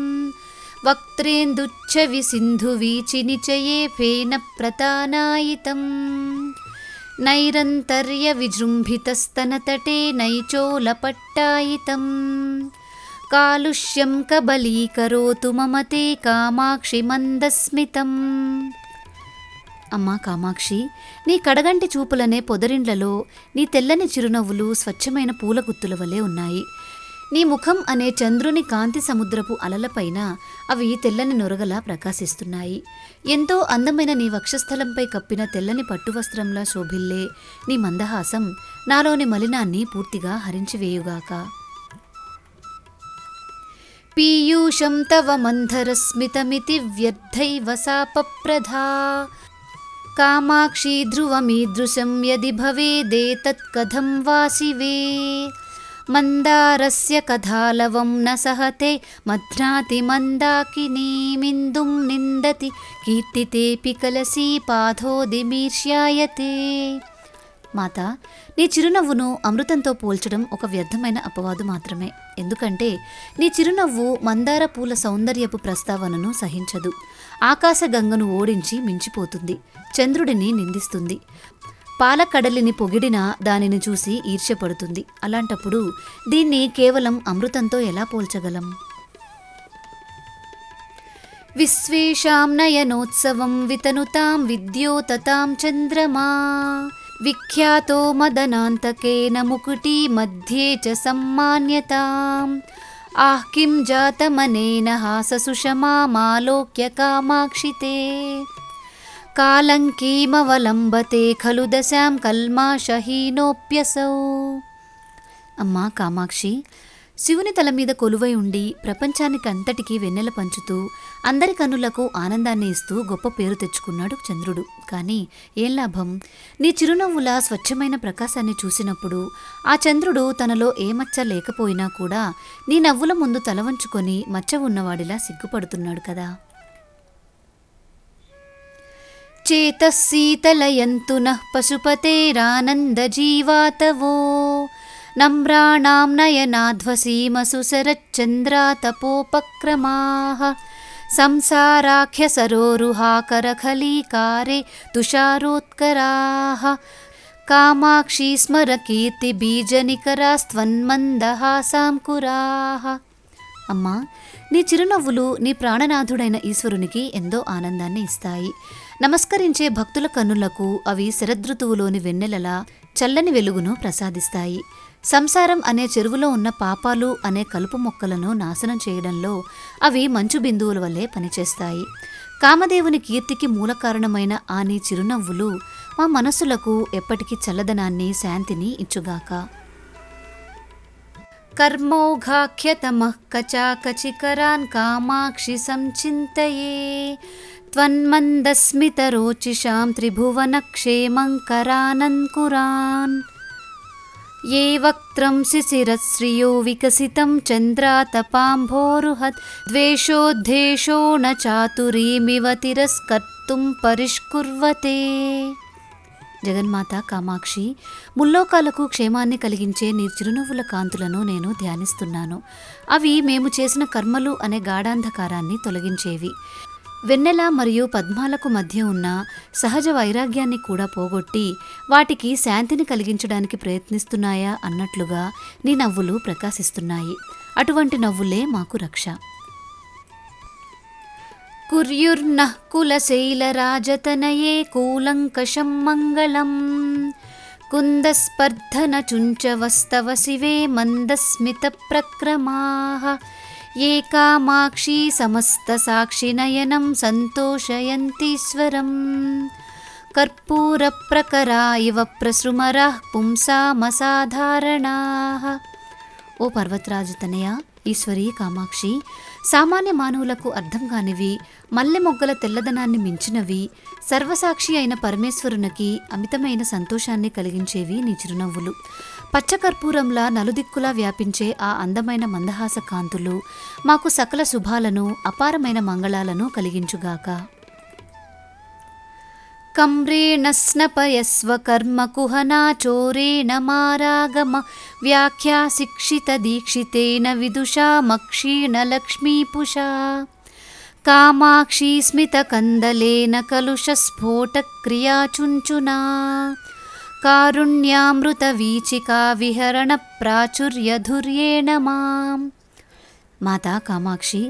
[SPEAKER 1] వక్త్రేందుచ్చ విసింధు వీచి నిచయే ఫేన ప్రతానాయితం నైరంతర్య విజృంభితస్తనతటే నైచోలపట్టాయితం కాలుష్యం కబలీకరోతు మమతే కామాక్షి మందస్మితం. అమ్మా కామాక్షి, నీ కడగంటి చూపులనే పొదరిండ్లలో నీ తెల్లని చిరునవ్వులు స్వచ్ఛమైన పూల గుత్తుల వలె ఉన్నాయి. నీ ముఖం అనే చంద్రుని కాంతి సముద్రపు అలలపైన అవి తెల్లని నొరగలా ప్రకాశిస్తున్నాయి. ఎంతో అందమైన నీ వక్షస్థలంపై కప్పిన తెల్లని పట్టువస్త్రంలా శోభిల్లే నీ మందహాసం నాలోని మలినాన్ని పూర్తిగా హరించివేయుగాక. పీయూషం తవ మంధరస్మితమితి వ్యర్థైవ సాపప్రధా కామాక్షి ధ్రువమీదృశం యది భవేదేతత్ కథం వా శివే మందారస్య కథాలవం న సహతే మధ్నాతి మందాకినీమిందుం నిందతి కీర్తితేపి కలసీ పాథోదిమీర్ష్యాయతే. మాత, నీ చిరునవ్వును అమృతంతో పోల్చడం ఒక వ్యర్థమైన అపవాదు మాత్రమే. ఎందుకంటే నీ చిరునవ్వు మందార పూల సౌందర్యపు ప్రస్తావనను సహించదు. ఆకాశగంగను ఓడించి మించిపోతుంది. చంద్రుడిని నిందిస్తుంది. పాలకడలిని పొగిడినా దానిని చూసి ఈర్ష్యపడుతుంది. అలాంటప్పుడు దీన్ని కేవలం అమృతంతో ఎలా పోల్చగలం? విశ్వేషాం నయనోత్సవం వితనుతాం విద్యోతతాం చంద్రమా విఖ్యాతో మదనాంతకేన ముకుటీ మధ్యే చ సమ్మాన్యతాం ఆహ్ కిం జాతమనేన హాససుషమాలోక్య కామాక్షితే కాలంకీమవలంబతే ఖలు దశాం కల్మాషహీనోప్యసౌ. అమ్మా కామాక్షి, శివుని తల మీద కొలువై ఉండి ప్రపంచానికంతటికీ వెన్నెల పంచుతూ అందరి కన్నులకు ఆనందాన్ని ఇస్తూ గొప్ప పేరు తెచ్చుకున్నాడు చంద్రుడు. కానీ ఏం లాభం? నీ చిరునవ్వుల స్వచ్ఛమైన ప్రకాశాన్ని చూసినప్పుడు ఆ చంద్రుడు తనలో ఏ మచ్చ లేకపోయినా కూడా నీ నవ్వుల ముందు తల వంచుకొని మచ్చ ఉన్నవాడిలా సిగ్గుపడుతున్నాడు కదా. చేతశీతలయంతు నః పశుపతేరానందజీవాతవో నమ్రాణాం నయనాధ్వసీమసుసరచ్చంద్రాతపోపక్రమాః సంసారాఖ్యసరోరుహాకరఖలీకారే తుషారోత్కరాః కామాక్షి స్మర కీర్తిబీజనికరాస్త్వన్మందహాసాంకురాః. అమ్మా, నీ చిరునవ్వులు నీ ప్రాణనాథుడైన ఈశ్వరునికి ఎంతో ఆనందాన్ని ఇస్తాయి. నమస్కరించే భక్తుల కన్నులకు అవి శరదృతువులోని వెన్నెలలా చల్లని వెలుగును ప్రసాదిస్తాయి. సంసారం అనే చెరువులో ఉన్న పాపాలు అనే కలుపు మొక్కలను నాశనం చేయడంలో అవి మంచు బిందువుల వల్లే పనిచేస్తాయి. కామదేవుని కీర్తికి మూల కారణమైన ఆ నీ చిరునవ్వులు మా మనస్సులకు ఎప్పటికీ చల్లదనాన్ని, శాంతిని ఇచ్చుగాక. కర్మౌఘాఖ్యతమః కచాకచికరాన్ కామాక్షి సంచింతయే త్వన్మందస్మితరోచిషాం త్రిభువనక్షేమంకరానంకురాన్ ये वक्त्रं शिशिरश्रियो विकसितं चन्द्रातपाम्भोरुहत् द्वेषोद्धेषो न चातुरीमिव तिरस्कर्तुं परिष्कुर्वते. జగన్మాత కామాక్షి, ముల్లోకాలకు క్షేమాన్ని కలిగించే నీ చిరునవ్వుల కాంతులను నేను ధ్యానిస్తున్నాను. అవి మేము చేసిన కర్మలు అనే గాఢాంధకారాన్ని తొలగించేవి. వెన్నెల మరియు పద్మాలకు మధ్య ఉన్న సహజ వైరాగ్యాన్ని కూడా పోగొట్టి వాటికి శాంతిని కలిగించడానికి ప్రయత్నిస్తున్నాయా అన్నట్లుగా నీ నవ్వులు ప్రకాశిస్తున్నాయి. అటువంటి నవ్వులే మాకు రక్ష. కుర్యుర్నః కులశైలరాజతనయే కూలంకషం మంగళం కుందస్పర్ధన చుంచవస్తవ శివే మందస్మిత ప్రక్రమాః ఏ కామాక్షి సమస్త సాక్షినయనం సంతోషయంతీశ్వరం కర్పూర ప్రకరా ఇవ ప్రసృమరః పుంసామసాధారణాః. ఓ పర్వతరాజతనయ, ఈశ్వరీ కామాక్షి, సామాన్య మానవులకు అర్థం కానివి, మల్లె మొగ్గల తెల్లదనాన్ని మించినవి, సర్వసాక్షి అయిన పరమేశ్వరునికి అమితమైన సంతోషాన్ని కలిగించేవి నీ చిరునవ్వులు. పచ్చకర్పూరంలా నలుదిక్కులా వ్యాపించే ఆ అందమైన మందహాస కాంతులు మాకు సకల శుభాలను, అపారమైన మంగళాలను కలిగించుగాక. కమ్రేణ స్నపయస్వ కర్మ కుహనా చోరేణ మారాగమ వ్యాఖ్యా శిక్షిత దీక్షితేన విదుషా మక్షీణ లక్ష్మీపుషా కామాక్షి స్మిత కందలేన కలుష స్ఫోట క్రియాచుంచునా కారుణ్యామృత వీచికా విహరణ ప్రాచుర్యధుర్యేణ మాం. మాతా కామాక్షి,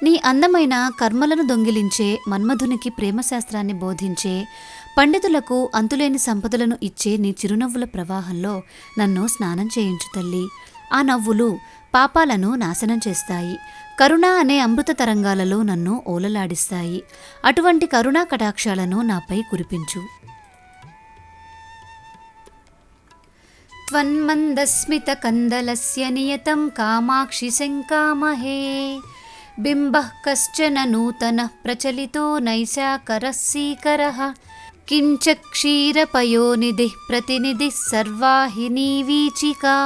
[SPEAKER 1] నీ అందమైన కర్మలను దొంగిలించే మన్మధునికి ప్రేమశాస్త్రాన్ని బోధించే పండితులకు అంతులేని సంపదలను ఇచ్చే నీ చిరునవ్వుల ప్రవాహంలో నన్ను స్నానం చేయించు తల్లి. ఆ నవ్వులు పాపాలను నాశనం చేస్తాయి. కరుణ అనే అమృత తరంగాలలో నన్ను ఓలలాడిస్తాయి. అటువంటి కరుణా కటాక్షాలను నాపై కురిపించు. త్వన్మందస్మిత కందలస్య నియతం కామాక్షి శంకామహే బింబః కశ్చన నూతనః ప్రచలితో నైశాకరః సీకరః కించ క్షీరపయోనిధిః ప్రతినిధిః సర్వాహినీ వీచికా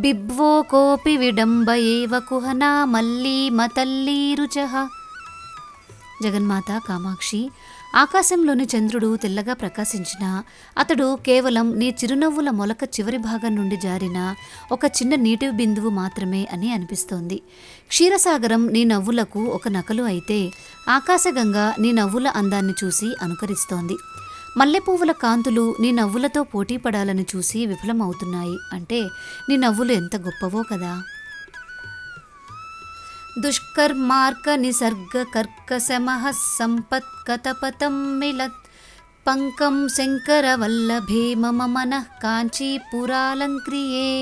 [SPEAKER 1] బిభ్వో కోపి విడంబ ఏవ కుహనా మల్లీమతల్లీ రుచః. జగన్మాత కామాక్షి, ఆకాశంలోని చంద్రుడు తెల్లగా ప్రకాశించినా అతడు కేవలం నీ చిరునవ్వుల మొలక చివరి భాగం నుండి జారిన ఒక చిన్న నీటి బిందువు మాత్రమే అని అనిపిస్తోంది. క్షీరసాగరం నీ నవ్వులకు ఒక నకలు అయితే ఆకాశగంగ నీ నవ్వుల అందాన్ని చూసి అనుకరిస్తోంది. మల్లెపువ్వుల కాంతులు నీ నవ్వులతో పోటీ పడాలని చూసి విఫలమవుతున్నాయి. అంటే నీ నవ్వులు ఎంత గొప్పవో కదా. దుష్కర్మార్క నిసర్గ కర్కశమః సంపత్కతపతం మిలత్ పంకం శంకర వల్లభే మమ మనః కాంచీపురాలంక్రియే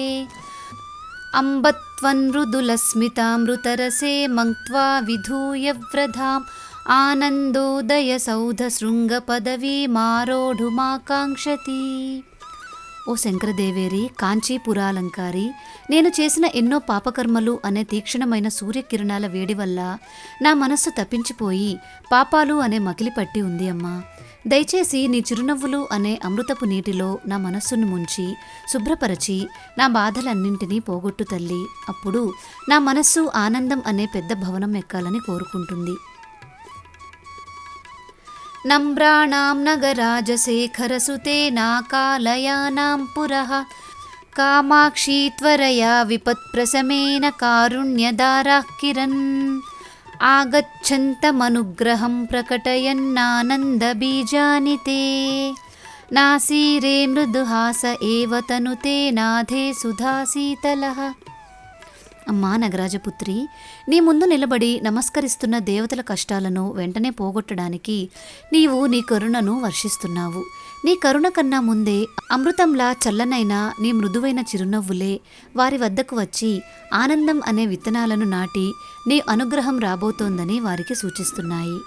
[SPEAKER 1] అంబత్వన్మృదులస్మితామృతరసే మంక్త్వా విధూయ వ్రధాం ఆనందోదయ సౌధ శృంగ పదవీమారోఢుమాకాంక్షతి. ఓ శంకరదేవేరి, కాంచీపురాలంకారి, నేను చేసిన ఎన్నో పాపకర్మలు అనే తీక్షణమైన సూర్యకిరణాల వేడి వల్ల నా మనస్సు తప్పించిపోయి పాపాలు అనే మకిలి పట్టి ఉంది అమ్మా. దయచేసి నీ చిరునవ్వులు అనే అమృతపు నీటిలో నా మనస్సును ముంచి శుభ్రపరచి నా బాధలన్నింటినీ పోగొట్టు తల్లి. అప్పుడు నా మనస్సు ఆనందం అనే పెద్ద భవనం ఎక్కాలని కోరుకుంటుంది. నమ్రాణాం నగరాజశేఖరసుతే నాకాలయానాం పురః కామాక్షి త్వరయా విపత్ప్రశమేన కారుణ్యదారాః కిరణ్ ఆగచ్చంతమనుగ్రహం ప్రకటయన్నానందబీజాని తే నాసీరే మృదుహాస ఏవ తనుతే నాథే సుధాశీతలః. అమ్మా నగరాజపుత్రి, నీ ముందు నిలబడి నమస్కరిస్తున్న దేవతల కష్టాలను వెంటనే పోగొట్టడానికి నీవు నీ కరుణను వర్షిస్తున్నావు. నీ కరుణ కన్నా ముందే అమృతంలా చల్లనైన నీ మృదువైన చిరునవ్వులే వారి వద్దకు వచ్చి ఆనందం అనే విత్తనాలను నాటి నీ అనుగ్రహం రాబోతోందని వారికి సూచిస్తున్నాయి.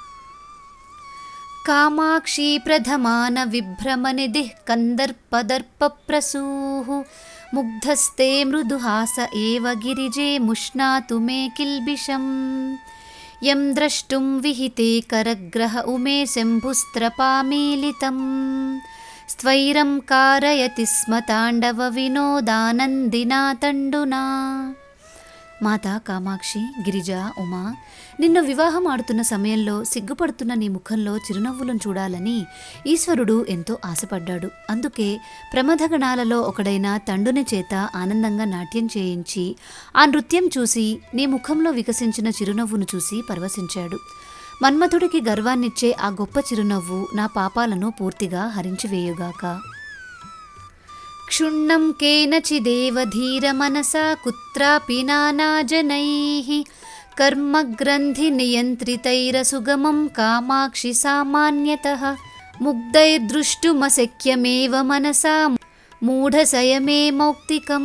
[SPEAKER 1] కామాక్షి ప్రథమాన విభ్రమనిధిః కందర్పదర్ప ప్రసూః ముగ్ధస్తే మృదుహాస ఏవ గిరిజే ముష్ణాతు మే కిల్బిషం యం ద్రష్టుం విహితే కరగ్రహ ఉమే శంభుస్త్రపామీలితం స్త్వైరం కారయతి స్మ తాండవ వినోదానందినా తండునా. మాతా కామాక్షి, గిరిజ, ఉమా, నిన్ను వివాహం ఆడుతున్న సమయంలో సిగ్గుపడుతున్న నీ ముఖంలో చిరునవ్వులను చూడాలని ఈశ్వరుడు ఎంతో ఆశపడ్డాడు. అందుకే ప్రమథగణాలలో ఒకడైన తండుని చేత ఆనందంగా నాట్యం చేయించి ఆ నృత్యం చూసి నీ ముఖంలో వికసించిన చిరునవ్వును చూసి పరవశించాడు. మన్మథుడికి గర్వాన్నిచ్చే ఆ గొప్ప చిరునవ్వు నా పాపాలను పూర్తిగా హరించివేయుగాక. క్షుణ్ణం కేనచిదేవ ధీర మనసా కుత్రాపి నానాజనైః కర్మగ్రంథి నియంత్రితైరసుగమం కామాక్షి సామాన్యతః ముగ్ధైర్దృష్టుమశక్యమేవ మనసా మూఢసయమే మౌక్తికం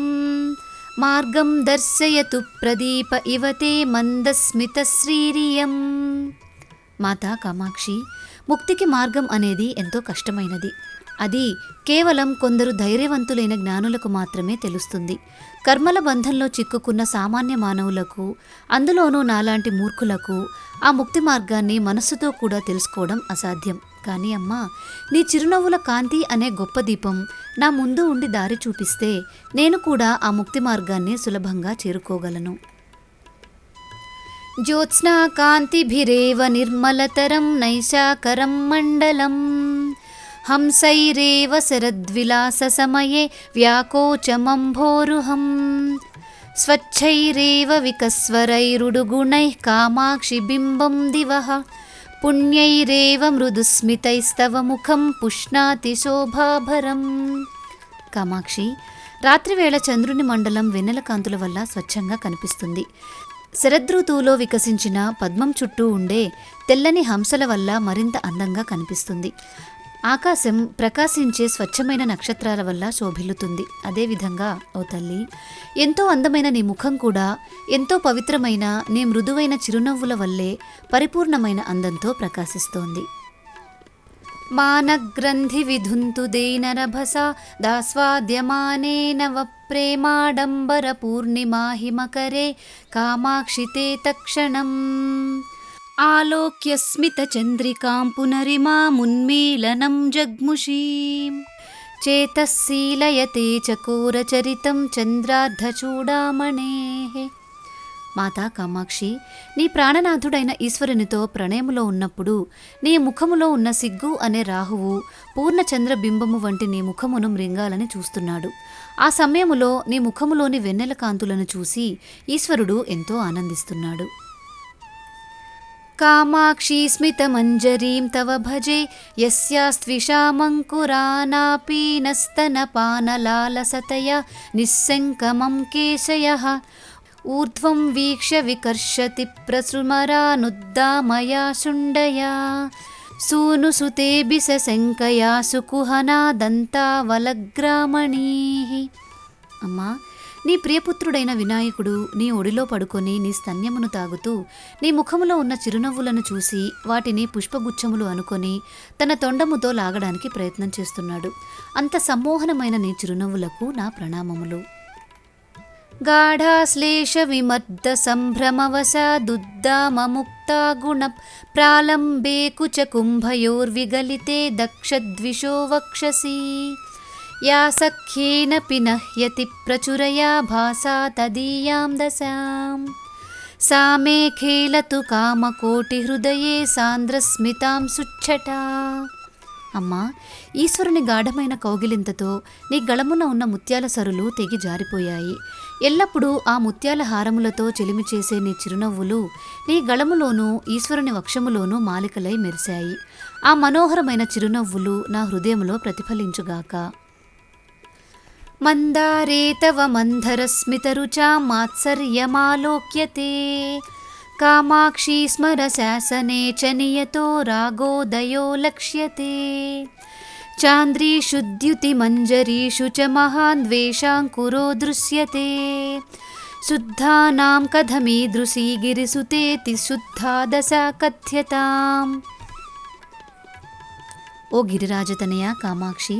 [SPEAKER 1] మార్గం దర్శయతు ప్రదీప ఇవతే మందస్మితశ్రీరియం. మాతా కామాక్షి, ముక్తికి మార్గం అనేది ఎంతో కష్టమైనది. అది కేవలం కొందరు ధైర్యవంతులైన జ్ఞానులకు మాత్రమే తెలుస్తుంది. కర్మల బంధంలో చిక్కుకున్న సామాన్య మానవులకు, అందులోనూ నాలాంటి మూర్ఖులకు ఆ ముక్తి మార్గాన్ని మనస్సుతో కూడా తెలుసుకోవడం అసాధ్యం. కానీ అమ్మా, నీ చిరునవ్వుల కాంతి అనే గొప్ప దీపం నా ముందు ఉండి దారి చూపిస్తే నేను కూడా ఆ ముక్తి మార్గాన్ని సులభంగా చేరుకోగలను. జ్యోత్స్నా కాంతిభిరేవ నిర్మలతరం నైశాకరం మండలం హంసైరేవ శరద్విలాస సమయే వ్యాకోచమంభోరుహం స్వచ్ఛైరేవ వికస్వరైరుడుగుణైః కామాక్షి బింబం దివః పుణ్యైరేవ మృదుస్మితైస్తవ ముఖం పుష్ణాతి శోభాభరం. కామాక్షి, రాత్రివేళ చంద్రుని మండలం వెన్నెల కాంతుల వల్ల స్వచ్ఛంగా కనిపిస్తుంది. శరదృతువులో వికసించిన పద్మం చుట్టూ ఉండే తెల్లని హంసల వల్ల మరింత అందంగా కనిపిస్తుంది. ఆకాశం ప్రకాశించే స్వచ్ఛమైన నక్షత్రాల వల్ల శోభిల్లుతుంది. అదేవిధంగా ఓ తల్లి, ఎంతో అందమైన నీ ముఖం కూడా ఎంతో పవిత్రమైన నీ మృదువైన చిరునవ్వుల వల్లే పరిపూర్ణమైన అందంతో ప్రకాశిస్తోంది. మానగ్రంథి విధుంతు దేనరభసా దాస్వాద్యమానేన వప్రేమాడంబర పూర్ణిమాహిమకరే కామాక్షి తే తక్షణం ఆలోక్య స్మిత చంద్రికాం పునరిమామున్మీలనం జగ్ముషీం చేతశీలయతే చకోరచరితం చంద్రార్ధచూడామణేః. మాతా కామాక్షి, నీ ప్రాణనాథుడైన ఈశ్వరునితో ప్రణయములో ఉన్నప్పుడు నీ ముఖములో ఉన్న సిగ్గు అనే రాహువు పూర్ణచంద్ర బింబము వంటి నీ ముఖమును మృంగాలని చూస్తున్నాడు. ఆ సమయములో నీ ముఖములోని వెన్నెల కాంతులను చూసి ఈశ్వరుడు ఎంతో ఆనందిస్తున్నాడు. కామాక్షి స్మితమంజరీం తవ భజే యస్యాస్త్విషామంకురానాపీనస్తనపానలాలసతయా నిస్సంకమం కేశయః ఊర్ధ్వం వీక్ష్య వికర్షతి ప్రసృమరానుద్దామయా శుండయా సూనుసుతే బిసశంకయా సుకుహనా దంతావలగ్రామణీః. అమ్మా, నీ ప్రియపుత్రుడైన వినాయకుడు నీ ఒడిలో పడుకొని నీ స్తన్యమును తాగుతూ నీ ముఖములో ఉన్న చిరునవ్వులను చూసి వాటిని పుష్పగుచ్చములు అనుకొని తన తొండముతో లాగడానికి ప్రయత్నం చేస్తున్నాడు. అంత సమ్మోహనమైన నీ చిరునవ్వులకు నా ప్రణామములు. గాఢాశ్లేష విమర్ద సంభ్రమవసాదుద్దామముక్తా గుణ ప్రాలంబే కుచ కుంభయోర్విగలితే దక్షద్విషో వక్షసి యా సఖ్యేన పినహ్యతి ప్రచురయా భాసా తదీయాం దశాం సా మే ఖేలతు కామకోటి హృదయే సాంద్రస్మితాం సుచ్చటా. అమ్మా, ఈశ్వరుని గాఢమైన కౌగిలింతతో నీ గళమున ఉన్న ముత్యాల సరులు తెగి జారిపోయాయి. ఎల్లప్పుడూ ఆ ముత్యాల హారములతో చెలిమి చేసే నీ చిరునవ్వులు నీ గళములోనూ ఈశ్వరుని వక్షములోనూ మాలికలై మెరిశాయి. ఆ మనోహరమైన చిరునవ్వులు నా హృదయంలో ప్రతిఫలించుగాక. మందారే తవ మంధరస్మితరుచా మాత్సర్యమాలోక్యతే కామాక్షి స్మర శాసనే చ నియతో రాగోదయో లక్ష్యతే చాంద్రీషు ద్యుతిమంజరీషు చ మహాన్ ద్వేషాంకురో దృశ్యతే శుద్ధానాం కథమీదృశీ గిరిసుతేతి శుద్ధా దశా కథ్యతాం. ఓ గిరిరాజతనయ కామాక్షి,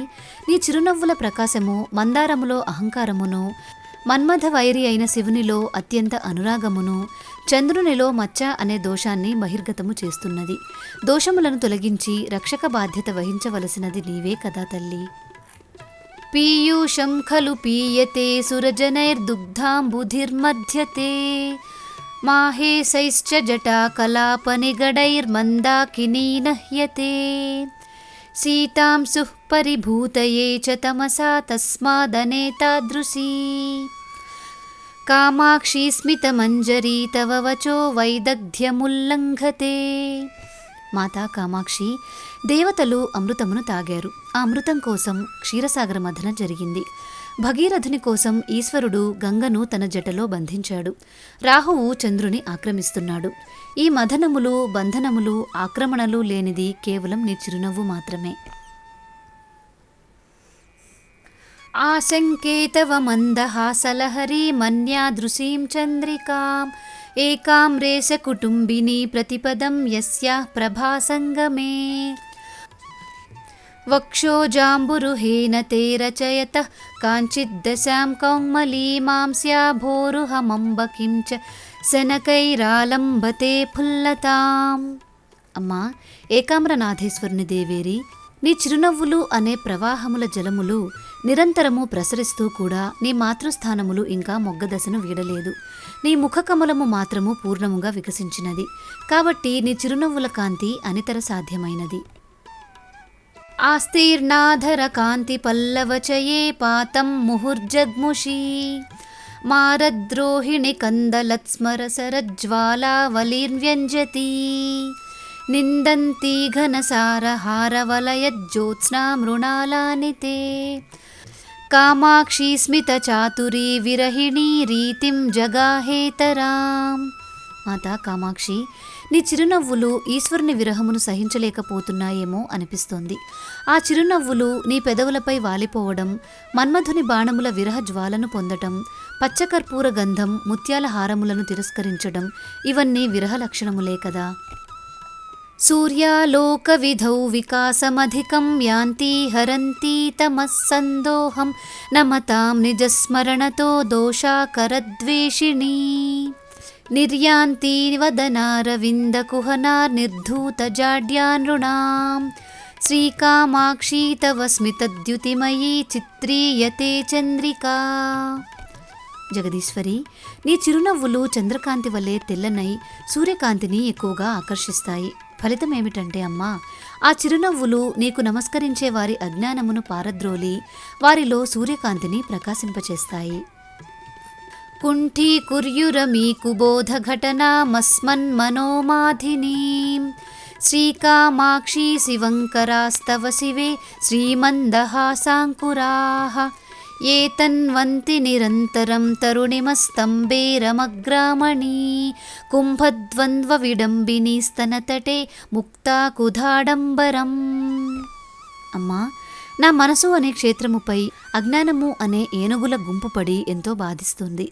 [SPEAKER 1] నీ చిరునవ్వుల ప్రకాశము మందారములో అహంకారమును, మన్మథ వైరి అయిన శివునిలో అత్యంత అనురాగమును, చంద్రునిలో మచ్చ అనే దోషాన్ని బహిర్గతము చేస్తున్నది. దోషములను తొలగించి రక్షక బాధ్యత వహించవలసినది నీవే కదా తల్లి. పీయూషం ఖలు పీయతే సురజనైర్దుగ్ధాంబుధిర్మధ్యతే మాహేశైశ్చ జటాకలాపనిగడైర్మందాకినీ నహ్యతే సీతాంశుః పరిభూతయే చ తమసా తస్మాదనేతాదృశీ కామాక్షి స్మితమంజరీ తవ వచో వైదగ్ధ్యముల్లంఘతే. మాతా కామాక్షి, దేవతలు అమృతమును తాగారు. ఆ అమృతం కోసం క్షీరసాగర మథన జరిగింది. భగీరథుని కోసం ఈశ్వరుడు గంగను తన జటలో బంధించాడు. రాహువు చంద్రుని ఆక్రమిస్తున్నాడు. ఈ మథనములు, బంధనములు, ఆక్రమణలు లేనిది కేవలం నీ చిరునవ్వు మాత్రమే. ఆశంకేతవ మందహాసలహరీ మన్యాదృశీం చంద్రికాం ఏకాం రేష కుటుంబినీ ప్రతిపదం యస్యాః ప్రభాసంగమే వక్షోజాంబురుహేన తే రచయతః కాంచిద్దశాం కౌమలీమాంస్యాభోరుహమంబకిం చ శనకైరాలంబతే ఫుల్లతాం. అమ్మా ఏకామ్రనాథేశ్వరుని దేవేరి, నీ చిరునవ్వులు అనే ప్రవాహముల జలములు నిరంతరము ప్రసరిస్తూ కూడా నీ మాతృస్థానములు ఇంకా మొగ్గదశను వీడలేదు. నీ ముఖకమలము మాత్రము పూర్ణముగా వికసించినది. కాబట్టి నీ చిరునవ్వుల కాంతి అనితర సాధ్యమైనది. ఆస్తీర్ణాధర కాంతి పల్లవచయే పాతం ముహుర్జగ్ముషీ మారద్రోహిణి కందలత్స్మరసరజ్వాలావలీర్వ్యంజతి నిందంతి ఘనసారహారవలయజ్యోత్స్నా మృణాలాని తే కామాక్షి స్మిత చాతురీ విరహిణీ రీతిం జగాహేతరాం. మాతా కామాక్షి, నీ చిరునవ్వులు ఈశ్వరుని విరహమును సహించలేకపోతున్నాయేమో అనిపిస్తోంది. ఆ చిరునవ్వులు నీ పెదవులపై వాలిపోవడం, మన్మధుని బాణముల విరహ జ్వాలను పొందటం, పచ్చకర్పూర గంధం, ముత్యాల హారములను తిరస్కరించడం, ఇవన్నీ విరహ లక్షణములే కదా. సూర్యాలోక విధౌ వికాసమధికం యాంతి హరంతి తమః సందోహం నమతాం నిజస్మరణతో దోషాకరద్వేషిణీ నిర్యాంతి వదనారవిందకుహనార్ నిర్ధూతజాడ్యానృణాం శ్రీకామాక్షి తవ స్మితద్యుతిమయీ చిత్రీయతే చంద్రికా. జగదీశ్వరి, నీ చిరునవ్వులు చంద్రకాంతి వలె తెల్లనై సూర్యకాంతిని ఎక్కువగా ఆకర్షిస్తాయి. ఫలితమేమిటంటే అమ్మా, ఆ చిరునవ్వులు నీకు నమస్కరించే వారి అజ్ఞానమును పారద్రోలి వారిలో సూర్యకాంతిని ప్రకాశింపచేస్తాయి. కుంఠీకుర్యురమీ కుబోధ ఘటనామస్మన్మనోమాధినీం శ్రీకామాక్షి శివంకరాస్తవ శివే శ్రీమందహాసాంకురాః ఏతన్వంతి నిరంతరం తరుణిమస్తంబేరమగ్రామణీ కుంభద్వంద్వ విడంబినీ స్తనతటే ముక్తాకుధాడంబరం. అమ్మా, నా మనసు అనే క్షేత్రముపై అజ్ఞానము అనే ఏనుగుల గుంపు పడి ఎంతో బాధిస్తుంది.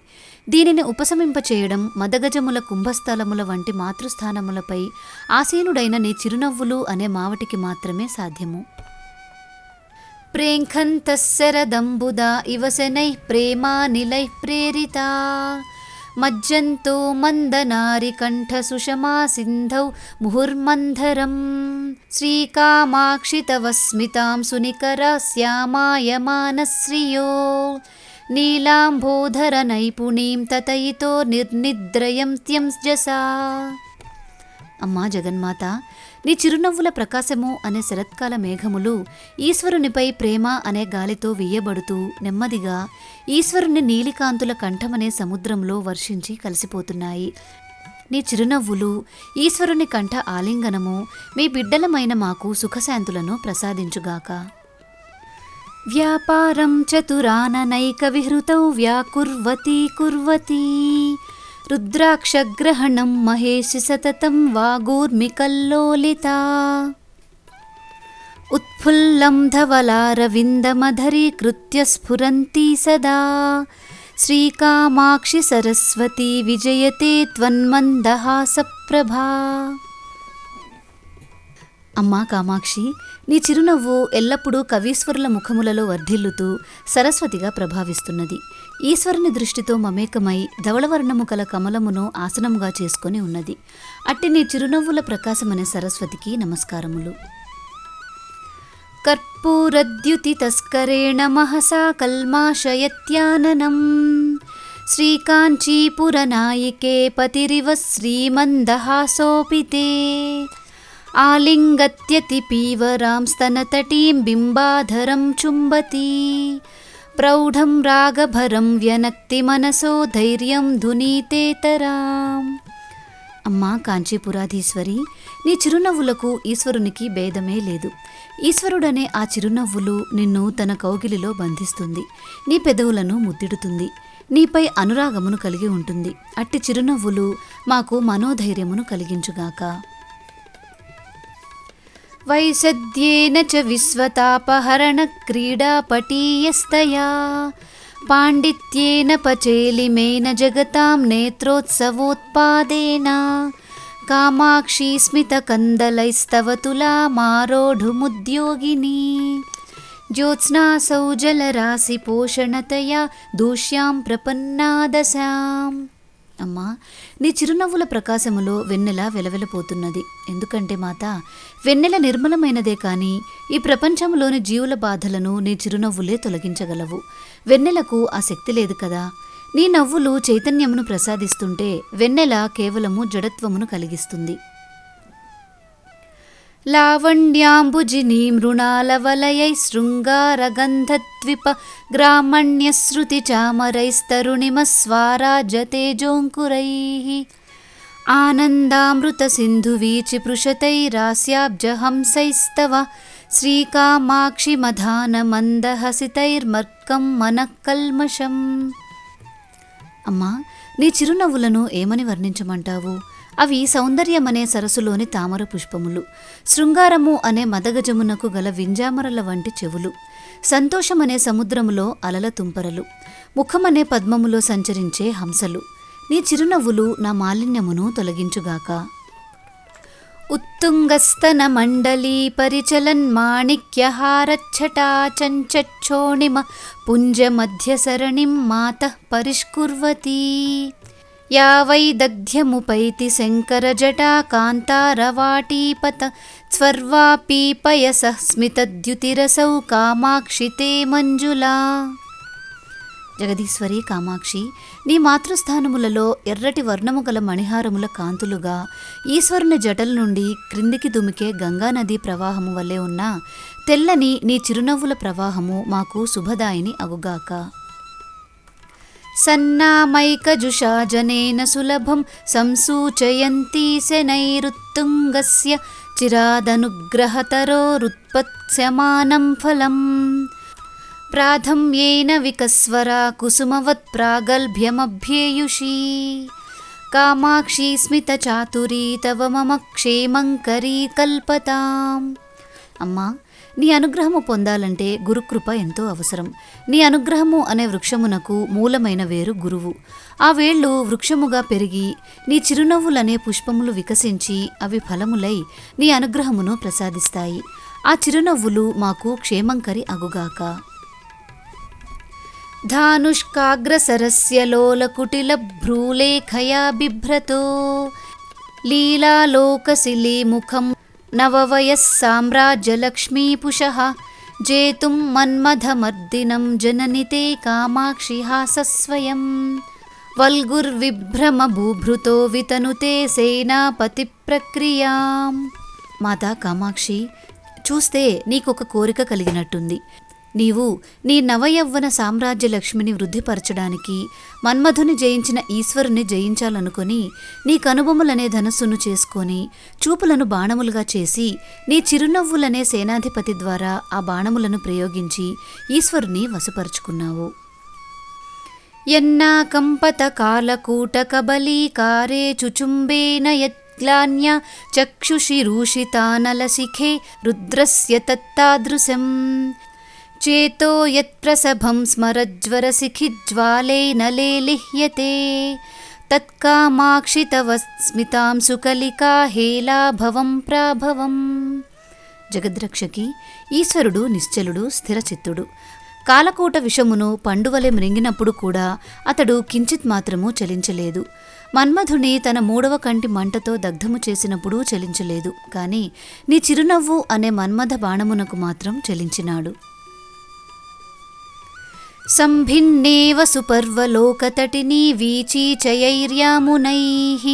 [SPEAKER 1] దీనిని ఉపశమింపచేయడం మదగజముల కుంభస్థలముల వంటి మాతృస్థానములపై ఆసీనుడైన నీ చిరునవ్వులు అనే మావటికి మాత్రమే సాధ్యము. ప్రేంఖంతస్సరదంబుదా ఇవ శనైః ప్రేమానిలైః ప్రేరితా మజ్జంతో మందనారి కంఠ సుషమా సింధౌ ముహుర్మంధరం శ్రీకామాక్షి తవ స్మితాం సునికరా శ్యామాయమానశ్రియో నీలాంబోధర నైపుణీం తతయితో నిర్నిద్రయం త్యంజసా. అమ్మా జగన్మాత, నీ చిరునవ్వుల ప్రకాశము అనే శరత్కాల మేఘములు ఈశ్వరునిపై ప్రేమ అనే గాలితో వీయబడుతూ నెమ్మదిగా ఈశ్వరుని నీలికాంతుల కంఠమనే సముద్రంలో వర్షించి కలిసిపోతున్నాయి. నీ చిరునవ్వులు ఈశ్వరుని కంఠ ఆలింగనము మీ బిడ్డలమైన మాకు సుఖశాంతులను ప్రసాదించుగాక. వ్యాపారం చతురాననైక విహృతౌ వ్యాకుర్వతీ కుర్వతీ రుద్రాక్షగ్రహణం మహేషి సతతం వాగూర్మికల్లోలితా ఉత్ఫుల్లం ధవలారవిందమధరీకృత్య స్ఫురంతి సదా శ్రీకామాక్షి సరస్వతి విజయతే త్వన్మందహాసప్రభా. అమ్మా కామాక్షి, నీ చిరునవ్వు ఎల్లప్పుడూ కవీశ్వరుల ముఖములలో వర్ధిల్లుతూ సరస్వతిగా ప్రభావిస్తున్నది. ఈశ్వరుని దృష్టితో మమేకమై ధవళవర్ణము కల కమలమును ఆసనముగా చేసుకొని ఉన్నది. అట్టి నీ చిరునవ్వుల ప్రకాశమనే సరస్వతికి నమస్కారములు. కర్పూరద్యుతి తస్కరేణ మహసా కల్మాషయత్యాననం శ్రీకాంచీపురనాయికే పతిరివ శ్రీమందహాసోపితే ఆలింగత్యతి పీవరాం స్తనతటీం బింబాధరం చుంబతి ప్రౌఢం రాగభరం వ్యనక్తి మనసో ధైర్యం ధునీతేతరాం. అమ్మా కాంచీపురాధీశ్వరి, నీ చిరునవ్వులకు ఈశ్వరునికి భేదమే లేదు. ఈశ్వరుడనే ఆ చిరునవ్వులు నిన్ను తన కౌగిలిలో బంధిస్తుంది, నీ పెదవులను ముద్దిడుతుంది, నీపై అనురాగమును కలిగి ఉంటుంది. అట్టి చిరునవ్వులు మాకు మనోధైర్యమును కలిగించుగాక. వైసద్యేన చ విశ్వతాపహరణ క్రీడాపటీయస్తయా పాండిత్యేన పచేలిమేన జగతాం నేత్రోత్సవోత్పాదేన కామాక్షి స్మితకందలైస్తవ తులామారోఢుముద్యోగిని జ్యోత్స్నాసౌ జలరాశి పోషణతయా దూష్యాం ప్రపన్నాదశాం. అమ్మా, నీ చిరునవ్వుల ప్రకాశములో వెన్నెల వెలవెలపోతున్నది. ఎందుకంటే మాత, వెన్నెల నిర్మలమైనదే కానీ ఈ ప్రపంచంలోని జీవుల బాధలను నీ చిరునవ్వులే తొలగించగలవు. వెన్నెలకు ఆ శక్తి లేదు కదా. నీ నవ్వులు చైతన్యమును ప్రసాదిస్తుంటే వెన్నెల కేవలము జడత్వమును కలిగిస్తుంది. లావణ్యాంబుజినీ మృణాలవలయై శృంగారగంధద్విప గ్రామణ్యశ్రుతి చామరైస్తరుణిమస్వారాజతేజోంకురైః ఆనందామృత సింధువీచిపృషతైరాస్యాబ్జహంసైస్తవ శ్రీకామాక్షి మధానమందహసితైర్మర్కం మనఃకల్మషం. అమ్మా, నీ చిరునవ్వులను ఏమని వర్ణించమంటావు? అవి సౌందర్యమనే సరస్సులోని తామర పుష్పములు, శృంగారము అనే మదగజమునకు గల వింజామరల వంటి చెవులు, సంతోషమనే సముద్రములో అలల తుంపరలు, ముఖమనే పద్మములో సంచరించే హంసలు. నీ చిరునవ్వులు నా మాలిన్యమును తొలగించుగాక. ఉత్తుంగస్తన మండలీ పరిచలన్ మాణిక్యహారచ్చటా చంచక్షోణిమ పుంజ మధ్యసరణిం మాతః పరిష్కుర్వతీ యా వై దగ్ధ్యముపైతి శంకరజటా కాంతారవాటీపత స్వర్వాపీపయసః స్మితద్యుతిరసౌ కామాక్షి తే మంజులా. జగదీశ్వరి కామాక్షి, నీ మాతృస్థానములలో ఎర్రటి వర్ణము గల మణిహారముల కాంతులుగా ఈశ్వరుని జటల నుండి క్రిందికి దుమికే గంగానదీ ప్రవాహము వలె ఉన్న తెల్లని నీ చిరునవ్వుల ప్రవాహము మాకు శుభదాయిని అగుగాక. సన్నామైకజుషా జనేన సులభం సంసూచయంతి శనైరుత్తుంగస్య చిరాదనుగ్రహతరోరుత్పత్స్యమానం ఫలం ప్రాథమ్యేన వికస్వరా కుసుమవత్ ప్రాగల్భ్యమభ్యేయుషీ కామాక్షి స్మిత చాతురీ తవ మమ క్షేమంకరీ కల్పతాం. అమ్మా, నీ అనుగ్రహము పొందాలంటే గురుకృప ఎంతో అవసరం. నీ అనుగ్రహము అనే వృక్షమునకు మూలమైన వేరు గురువు. ఆ వేళ్ళు వృక్షముగా పెరిగి నీ చిరునవ్వులనే పుష్పములు వికసించి అవి ఫలములై నీ అనుగ్రహమును ప్రసాదిస్తాయి. ఆ చిరునవ్వులు మాకు క్షేమంకరి అగుగాక. ధానుష్కాగ్రసరస్య లోలకుటిల భ్రూలేఖయా బిభ్రతో లీలాలోకశిలీ ముఖం నవవయస్సామ్రాజ్యలక్ష్మీపుషః జేతుం మన్మథమర్దినం జనని తే కామాక్షి హాసస్వయం వల్గుర్విభ్రమ భూభృతో వితనుతే సేనాపతి ప్రక్రియాం. మాతా కామాక్షి, చూస్తే నీకొక కోరిక కలిగినట్టుంది. నీవు నీ నవయవ్వన సామ్రాజ్య లక్ష్మిని వృద్ధిపరచడానికి మన్మధుని జయించిన ఈశ్వరుని జయించాలనుకొని నీ కనుబొమ్మలనే ధనస్సును చేసుకొని చూపులను బాణములుగా చేసి నీ చిరునవ్వులనే సేనాధిపతి ద్వారా ఆ బాణములను ప్రయోగించి ఈశ్వరుని వశపరుచుకున్నావు. యన్నా కంపత కాలకూట కబలీకారే చుచుంబేన యత్గ్లాన్య చక్షుషి రూషితానలశిఖే రుద్రస్య తత్తాదృశం చేతో యత్ప్రసభం స్మరజ్వరశిఖిజ్వాలేన లేలిహ్యతే తత్కామాక్షి తవ స్మితాం సుకలికా హేలాభవం ప్రాభవం. జగద్రక్షకి, ఈశ్వరుడు నిశ్చలుడు, స్థిరచిత్తుడు. కాలకూట విషమును పండువలె మృంగినప్పుడు కూడా అతడు కించిత్ మాత్రము చలించలేదు. మన్మధుని తన 3వ కంటి మంటతో దగ్ధము చేసినప్పుడు చలించలేదు. కాని నీ చిరునవ్వు అనే మన్మథ బాణమునకు మాత్రం చలించినాడు. సంభిన్నేవ సుపర్వలోకతటినీ వీచీచయైర్యామునైః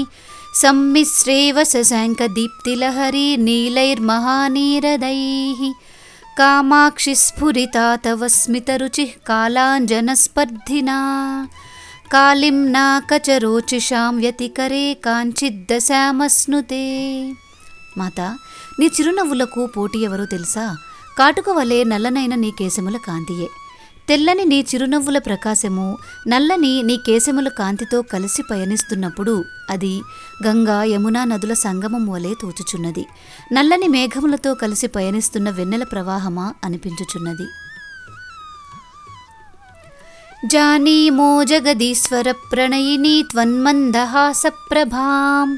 [SPEAKER 1] సమ్మిశ్రేవ శశాంకదీప్తిలహరీ నీలైర్మహానీరदैः కామాక్షి స్ఫురితా తవ స్మితరుచిః కాలాంజనస్పర్ధినా కాళింనా కచరోచిషాం వ్యతికరే కాంచిద్దశామస్నుతే. మాత, నీ చిరునవ్వులకు పోటీ ఎవరో తెలుసా? కాటుక వలె నల్లనైన నీ కేశముల కాంతియే. తెల్లని నీ చిరునవ్వుల ప్రకాశము నల్లని నీ కేశముల కాంతితో కలిసి పయనిస్తున్నప్పుడు అది గంగా యమునా నదుల సంగమం వలె తోచుచున్నది. నల్లని మేఘములతో కలిసి పయనిస్తున్న వెన్నెల ప్రవాహమా అనిపించుచున్నది. జానీమో జగదీశ్వర ప్రణయిని త్వన్మందహాస ప్రభాం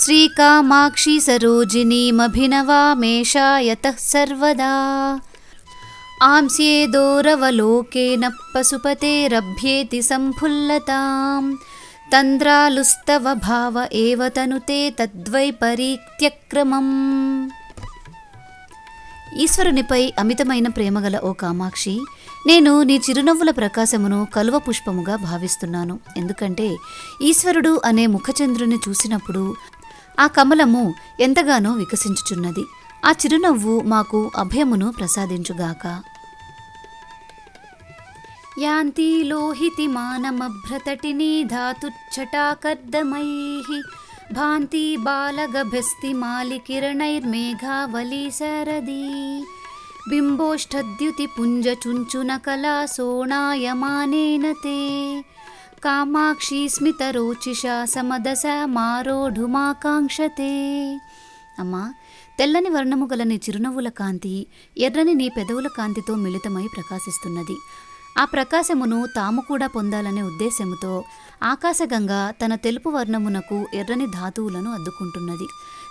[SPEAKER 1] శ్రీకామాక్షి సరోజినీమభినవామేషాయతః సర్వదా ఆంస్యేదోరవలోకేన పశుపతేరభ్యేతి సంఫుల్లతాం తంద్రాలుస్తవ భావ ఏవ తనుతే తద్వైపరీత్యక్రమం. ఈశ్వరునిపై అమితమైన ప్రేమగల ఓ కామాక్షి, నేను నీ చిరునవ్వుల ప్రకాశమును కలువ పుష్పముగా భావిస్తున్నాను. ఎందుకంటే ఈశ్వరుడు అనే ముఖచంద్రుని చూసినప్పుడు ఆ కమలము ఎంతగానో వికసించుచున్నది. ఆ చిరునవ్వు మాకు అభయమును ప్రసాదించుగాక. యాంతి లోహితి మానమభ్రతటినీ ధాతుచ్చటాకర్దమైః భాంతి బాలగభస్తి మాలికిరణైర్మేఘావలీ శారదీ బింబోష్ఠద్యుతి పుంజచుంచున కళా సోణాయమానేన తే కామాక్షి స్మితరోచిషా సమదశ మారోఢుమాకాంక్షతే. అమ్మా, తెల్లని వర్ణము గల నీ చిరునవ్వుల కాంతి ఎర్రని నీ పెదవుల కాంతితో మిళితమై ప్రకాశిస్తున్నది. ఆ ప్రకాశమును తాము కూడా పొందాలనే ఉద్దేశముతో ఆకాశగంగ తన తెలుపు వర్ణమునకు ఎర్రని ధాతువులను అద్దుకుంటున్నది.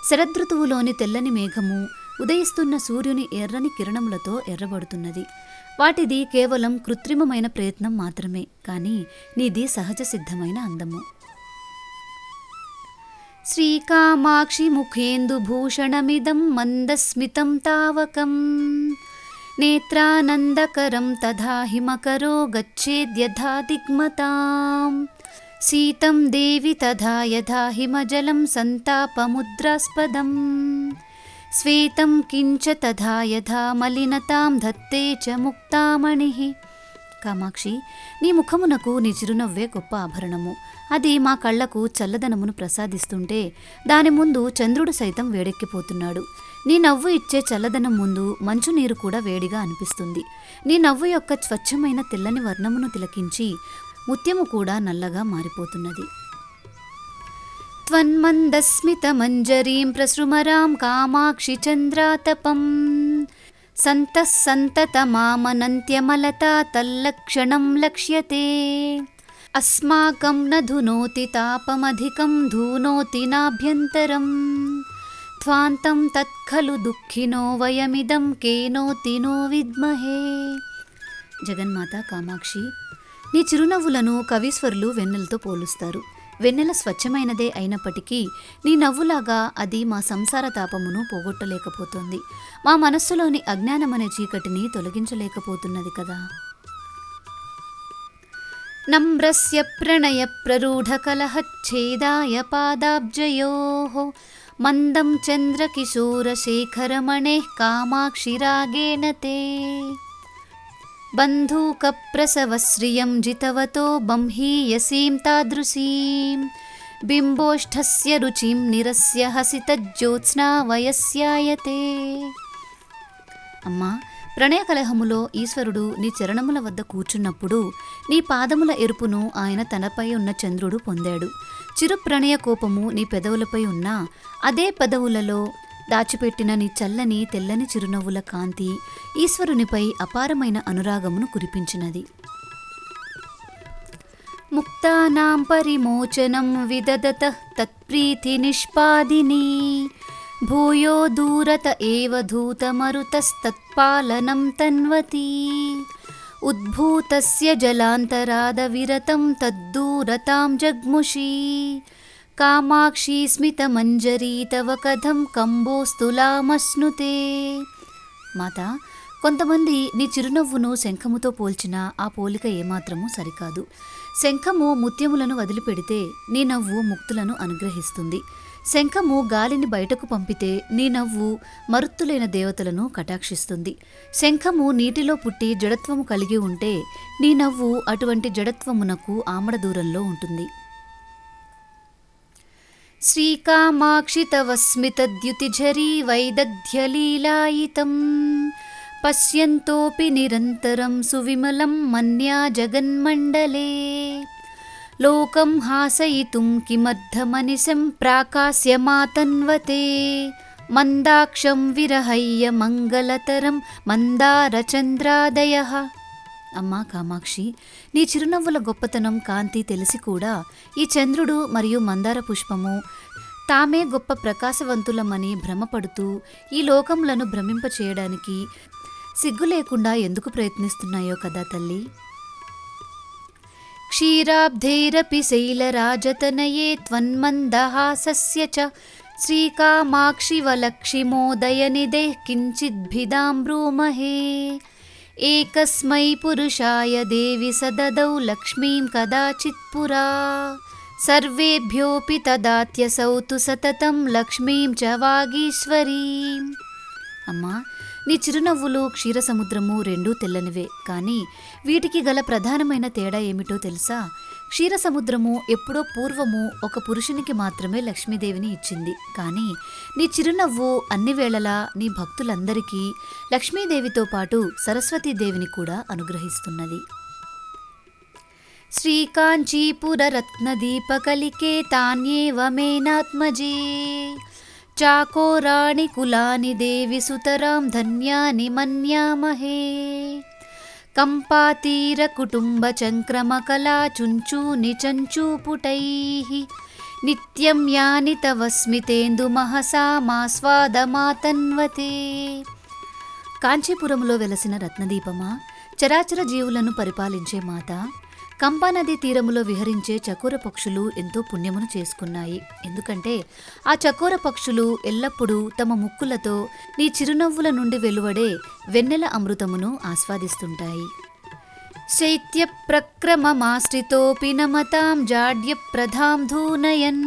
[SPEAKER 1] శరదృతువులోని తెల్లని మేఘము ఉదయిస్తున్న సూర్యుని ఎర్రని కిరణములతో ఎర్రబడుతున్నది. వాటిది కేవలం కృత్రిమమైన ప్రయత్నం మాత్రమే, కానీ నీది సహజ సిద్ధమైన అందము. శ్రీకామాక్షి ముఖేందుభూషణమిదం మందస్మితం తావకం నేత్రానందకరం తథా హిమకరో గచ్చేద్యథా దిగ్మతాం శీతం దేవి తథా యథా హిమజలం సంతాపముద్రాస్పదం శ్వేతం కించ తథా యథా మలినతాం ధత్తే చ ముక్తామణిః. కామాక్షి, నీ ముఖమునకు నీ చిరునవ్వే గొప్ప ఆభరణము. అది మా కళ్లకు చల్లదనమును ప్రసాదిస్తుంటే దాని ముందు చంద్రుడు సైతం వేడెక్కిపోతున్నాడు. నీ నవ్వు ఇచ్చే చల్లదనం ముందు మంచునీరు కూడా వేడిగా అనిపిస్తుంది. నీ నవ్వు యొక్క స్వచ్ఛమైన తెల్లని వర్ణమును తిలకించి ముత్యము కూడా నల్లగా మారిపోతున్నది. త్వన్మందస్మితమంజరీం ప్రసృమరాం కామాక్షి చంద్రాతపం సంతః సంతతమామనంత్యమలతా తల్లక్షణం లక్ష్యతే అస్మాకం న ధునోతి తాపమధికం ధూనోతి నాభ్యంతరం త్వాంతం తత్ఖలు దుఃఖినో వయమిదం కేనోతి నో విద్మహే. జగన్మాత కామాక్షి, నీ చిరునవ్వులను కవీశ్వరులు వెన్నెలతో పోలుస్తారు. వెన్నెల స్వచ్ఛమైనదే అయినప్పటికీ నీ నవ్వులాగా అది మా సంసార తాపమును పోగొట్టలేకపోతుంది. మా మనస్సులోని అజ్ఞానమనే చీకటిని తొలగించలేకపోతున్నది కదా. నమ్రస్య ప్రణయ ప్రరూఢ కలహచ్ఛేదాయ పాదాబ్జయోః మందం చంద్రకిశోరశేఖరమణేః కామాక్షిరాగేణ తే బంధూకప్రసవశ్రియం జితవతో బంహీయసీం తాదృశీం బింబోష్ఠస్య రుచిం నిరస్య హసితజ్యోత్స్నా వయస్యాయతే. అమ్మా, ప్రణయ కలహములో ఈశ్వరుడు నీ చరణముల వద్ద కూర్చున్నప్పుడు నీ పాదముల ఎరుపును ఆయన తనపై ఉన్న చంద్రుడు పొందాడు. చిరు ప్రణయ కోపము నీ పెదవులపై ఉన్న అదే పెదవులలో దాచిపెట్టిన నీ చల్లని తెల్లని చిరునవ్వుల కాంతి ఈశ్వరునిపై అపారమైన అనురాగమును కురిపించినది. ముక్తానాం పరిమోచనం విదదతః తత్ప్రీతి నిష్పాదిని భూయో దూరత ఏవ ధూతమరుతస్తత్పాలనం తన్వతి ఉద్భూతస్య జలాంతరాద విరతం తద్దూరతాం జగ్ముషి కామాక్షి స్మితమంజరీ తవ కథం కంబోస్తులామశ్నుతే. మాత, కొంతమంది నీ చిరునవ్వును శంఖముతో పోల్చినా ఆ పోలిక ఏమాత్రమూ సరికాదు. శంఖము ముత్యములను వదిలిపెడితే నీ నవ్వు ముక్తులను అనుగ్రహిస్తుంది. శంఖము గాలిని బయటకు పంపితే నీ నవ్వు మరుత్తులైన దేవతలను కటాక్షిస్తుంది. శంఖము నీటిలో పుట్టి జడత్వము కలిగి ఉంటే నీ నవ్వు అటువంటి జడత్వమునకు ఆమడ దూరంలో ఉంటుంది. శ్రీకామాక్షి తవ స్మితద్యుతిఝరీ వైదగ్ధ్యలీలాయితం పశ్యంతోపి నిరంతరం సువిమలం మన్యా జగన్మండలే లోకం హాసయితుం కిమర్థమనిశం ప్రాకాస్యమాతన్వతే మందాక్షం విరహయ్య మంగళతరం మందారచంద్రాదయః. అమ్మా కామాక్షి, నీ చిరునవ్వుల గొప్పతనం, కాంతి తెలిసి కూడా ఈ చంద్రుడు మరియు మందార పుష్పము తామే గొప్ప ప్రకాశవంతులమని భ్రమపడుతూ ఈ లోకములను భ్రమింపచేయడానికి సిగ్గు లేకుండా ఎందుకు ప్రయత్నిస్తున్నాయో కదా తల్లి. క్షీరాబ్ధైరపి శైలరాజతనయే త్వన్మందహాసస్య చ శ్రీకామాక్షివలక్షిమోదయనిదే కించిద్భిదాం బ్రూమహే ఏకస్మై పురుషాయ దేవి సదదౌ లక్ష్మీం కదాచిత్ పురా సర్వేభ్యోపి తదాత్యసౌ తు సతతం లక్ష్మీం చ వాగీశ్వరీం. అమ్మా, నీ చిరునవ్వులు క్షీరసముద్రము రెండూ తెల్లనివే, కానీ వీటికి గల ప్రధానమైన తేడా ఏమిటో తెలుసా? క్షీరసముద్రము ఎప్పుడో పూర్వము ఒక పురుషునికి మాత్రమే లక్ష్మీదేవిని ఇచ్చింది, కానీ నీ చిరునవ్వు అన్ని వేళలా నీ భక్తులందరికీ లక్ష్మీదేవితో పాటు సరస్వతీదేవిని కూడా అనుగ్రహిస్తున్నది. శ్రీకాంచీపురరత్నదీపకలికే తాన్యేవ మేనాత్మజే చాకోరాణి కులాని దేవి సుతరాం ధన్యాని మన్యామహే కంపాతీర కుటుంబ చంక్రమకలా చుంచూని చంచూపుటైః నిత్యం యాని తవ స్మితేందు మహసా మాస్వాదమాతన్వతే. కాంచీపురములో వెలసిన రత్నదీపమా, చరాచర జీవులను పరిపాలించే మాత, కంపానదీ తీరములో విహరించే చకోర పక్షులు ఎంతో పుణ్యమును చేసుకున్నాయి. ఎందుకంటే ఆ చకోర పక్షులు ఎల్లప్పుడూ తమ ముక్కులతో నీ చిరునవ్వుల నుండి వెలువడే వెన్నెల అమృతమును ఆస్వాదిస్తుంటాయి. శైత్య ప్రక్రమమాశ్రితోపి నమతాం జాడ్య ప్రధాం ధూనయన్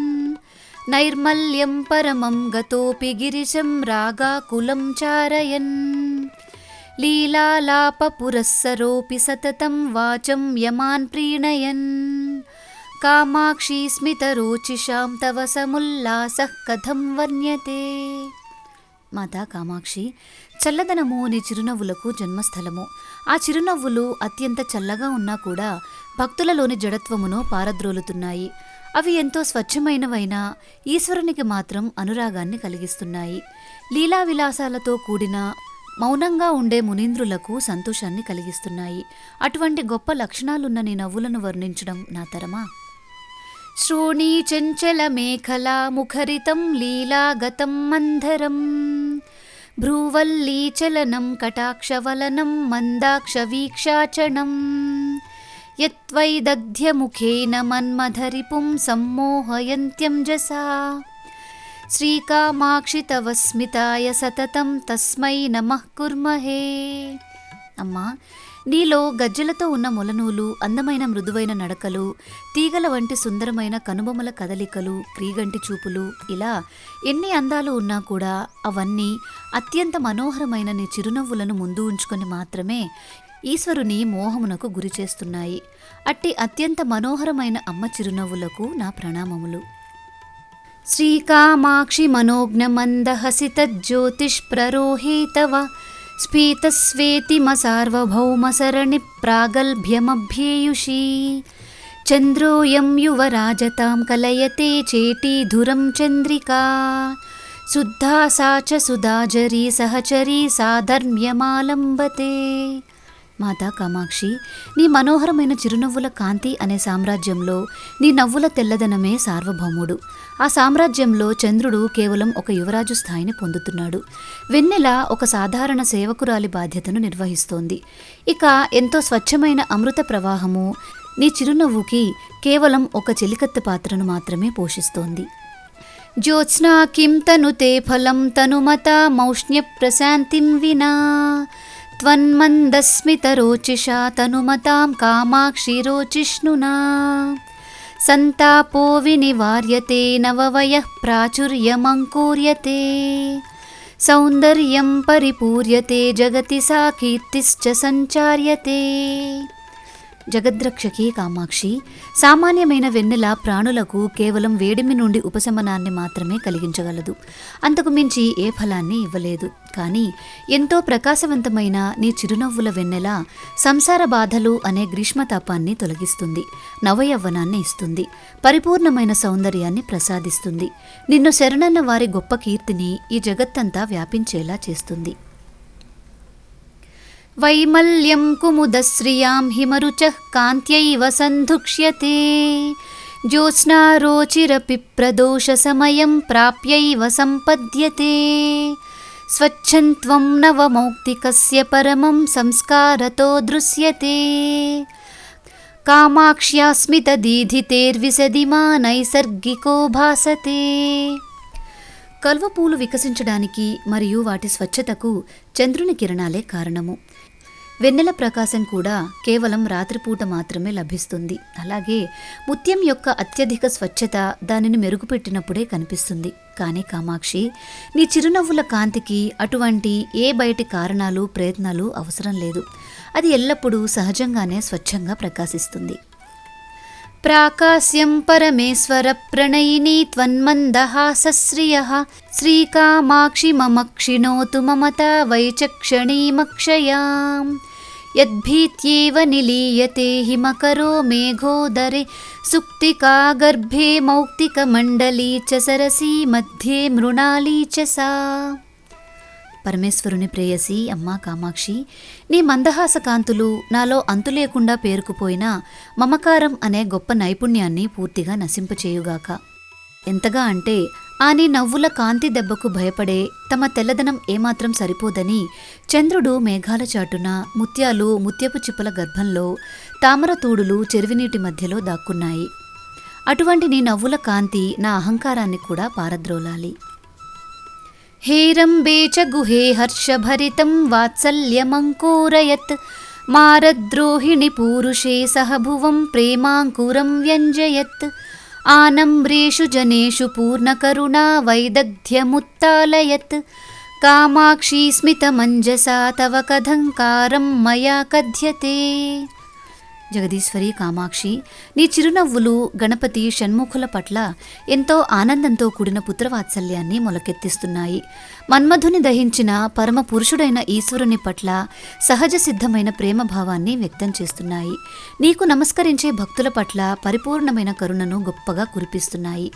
[SPEAKER 1] నైర్మల్యం పరమం గతోపి గిరిశం రాగాకులం చారయన్ లీలాలాప పురస్సరోపి సతతం వాచం యమాన్ ప్రీణయన్ కామాక్షి స్మితరోచిషాం తవ సముల్లాసః కథం వర్ణ్యతే. మాతా కామాక్షి, చల్లదనము నీ చిరునవ్వులకు జన్మస్థలము. ఆ చిరునవ్వులు అత్యంత చల్లగా ఉన్నా కూడా భక్తులలోని జడత్వమును పారద్రోలుతున్నాయి. అవి ఎంతో స్వచ్ఛమైనవైనా ఈశ్వరునికి మాత్రం అనురాగాన్ని కలిగిస్తున్నాయి. లీలా విలాసాలతో కూడిన మౌనంగా ఉండే మునీంద్రులకు సంతోషాన్ని కలిగిస్తున్నాయి. అటువంటి గొప్ప లక్షణాలున్న నీ నవ్వులను వర్ణించడం నా తరమా? శ్రోణీ చంచల మేఖలా ముఖరితం లీలాగతం మంధరం భ్రూవల్లీచలనం కటాక్షవలనం మందాక్ష వీక్షాచణం యత్వైదగ్ధ్యముఖేన మన్మథరిపుం సమ్మోహయంత్యం జసా శ్రీకామాక్షి తవ స్మితాయ సతతం తస్మై నమః కుర్మహే. అమ్మా, నీలో గజ్జలతో ఉన్న మొలనూలు, అందమైన మృదువైన నడకలు, తీగల వంటి సుందరమైన కనుబొమల కదలికలు, క్రీగంటి చూపులు, ఇలా ఎన్ని అందాలు ఉన్నా కూడా అవన్నీ అత్యంత మనోహరమైన నీ చిరునవ్వులను ముందు ఉంచుకొని మాత్రమే ఈశ్వరుని మోహమునకు గురి చేస్తున్నాయి. అట్టి అత్యంత మనోహరమైన అమ్మ చిరునవ్వులకు నా ప్రణామములు. శ్రీకామాక్షి మనోజ్ఞమందహసితజ్యోతిష్ప్రరోహే తవ స్ఫీతస్వేతిమసార్వభౌమసరణి ప్రాగల్భ్యమభ్యేయుషీ చంద్రోయం యువరాజతాం కలయతే చేటీధురం చంద్రికా శుద్ధా సా చ సుధాజరీ సహచరీ సాధర్మ్యమాలంబతే. మాతా కామాక్షి, నీ మనోహరమైన చిరునవ్వుల కాంతి అనే సామ్రాజ్యంలో నీ నవ్వుల తెల్లదనమే సార్వభౌముడు. ఆ సామ్రాజ్యంలో చంద్రుడు కేవలం ఒక యువరాజు స్థాయిని పొందుతున్నాడు. వెన్నెల ఒక సాధారణ సేవకురాలి బాధ్యతను నిర్వహిస్తోంది. ఇక ఎంతో స్వచ్ఛమైన అమృత ప్రవాహము నీ చిరునవ్వుకి కేవలం ఒక చెలికత్త పాత్రను మాత్రమే పోషిస్తోంది. జ్యోత్స్నా కిం తనుతే ఫలం తనుమతా మౌష్ణ్య ప్రశాంతిం వినా త్వన్మందస్మితరోచిషా తనుమతాం కామాక్షి రోచిష్ణునా సంతాపో వినివార్యతే నవవయః ప్రాచుర్యమంకూర్యతే సౌందర్యం పరిపూర్యతే జగతి సా కీర్తిశ్చ సంచార్యతే. జగద్రక్షకి కామాక్షి, సామాన్యమైన వెన్నెల ప్రాణులకు కేవలం వేడిమి నుండి ఉపశమనాన్ని మాత్రమే కలిగించగలదు. అంతకు మించి ఏ ఫలాన్ని ఇవ్వలేదు. కానీ ఎంతో ప్రకాశవంతమైన నీ చిరునవ్వుల వెన్నెల సంసార బాధలు అనే గ్రీష్మతాపాన్ని తొలగిస్తుంది, నవయవ్వనాన్ని ఇస్తుంది, పరిపూర్ణమైన సౌందర్యాన్ని ప్రసాదిస్తుంది. నిన్ను శరణన్న వారి గొప్ప కీర్తిని ఈ జగత్తంతా వ్యాపించేలా చేస్తుంది. వైమల్యం కుముదశ్రియాం హిమరుచః కాంత్యైవ సంధుక్ష్యతే జ్యోత్స్నారోచిరపి ప్రదోష సమయం ప్రాప్యైవ సంపద్యతే స్వచ్ఛంత్వం నవమౌక్తికస్య పరమం సంస్కారతో దృశ్యతే కామాక్ష్యాస్మితదీధితేర్విశదిమా నైసర్గికో భాసతే. కల్వపూలు వికసించడానికి మరియు వాటి స్వచ్ఛతకు చంద్రుని కిరణాలే కారణము. వెన్నెల ప్రకాశం కూడా కేవలం రాత్రిపూట మాత్రమే లభిస్తుంది. అలాగే ముత్యం యొక్క అత్యధిక స్వచ్ఛత దానిని మెరుగుపెట్టినప్పుడే కనిపిస్తుంది. కానీ కామాక్షి, నీ చిరునవ్వుల కాంతికి అటువంటి ఏ బయటి కారణాలు, ప్రయత్నాలు అవసరం లేదు. అది ఎల్లప్పుడూ సహజంగానే స్వచ్ఛంగా ప్రకాశిస్తుంది. ప్రాకాశ్యం పరమేశ్వర ప్రణయిని త్వన్మందహాసశ్రియః శ్రీకామాక్షి మమక్షిణోతు మమత వైచక్షణీమక్షయాం యద్భీత్యేవ నిలీయతే హిమకరో మేఘోదరే సుక్తికా గర్భే మౌక్తికమండలీ చ సరసీ మధ్యే మృణాళీ చ సా. పరమేశ్వరుని ప్రేయసి అమ్మా కామాక్షి, నీ మందహాస కాంతులు నాలో అంతులేకుండా పేరుకుపోయిన మమకారం అనే గొప్ప నైపుణ్యాన్ని పూర్తిగా నశింపచేయుగాక. ఎంతగా అంటే ఆ నీ నవ్వుల కాంతి దెబ్బకు భయపడే తమ తెల్లదనం ఏమాత్రం సరిపోదని చంద్రుడు మేఘాల చాటున, ముత్యాలు ముత్యపు చిప్పల గర్భంలో, తామర తూడులు చెరువినీటి మధ్యలో దాక్కున్నాయి. అటువంటి నీ నవ్వుల కాంతి నా అహంకారాన్ని కూడా పారద్రోలాలి. హేరంబే చ గుహే హర్షభరితం వాత్సల్యమంకూరయత్ మారద్రోహిణి పూరుషే సహ భువం ప్రేమాంకురం వ్యంజయత్ ఆనమ్రేషు జనేషు పూర్ణకరుణా వైదగ్ధ్యముత్తాలయత్ కామాక్షీ స్మితమంజసా తవ కథంకారం మయా కథ్యతే. జగదీశ్వరి కామాక్షి, నీ చిరునవ్వులు గణపతి షణ్ముఖుల పట్ల ఎంతో ఆనందంతో కూడిన పుత్రవాత్సల్యాన్ని మొలకెత్తిస్తున్నాయి. మన్మధుని దహించిన పరమ పురుషుడైన ఈశ్వరుని పట్ల సహజ సిద్ధమైన ప్రేమభావాన్ని వ్యక్తం చేస్తున్నాయి. నీకు నమస్కరించే భక్తుల పట్ల పరిపూర్ణమైన కరుణను గొప్పగా కురిపిస్తున్నాయి.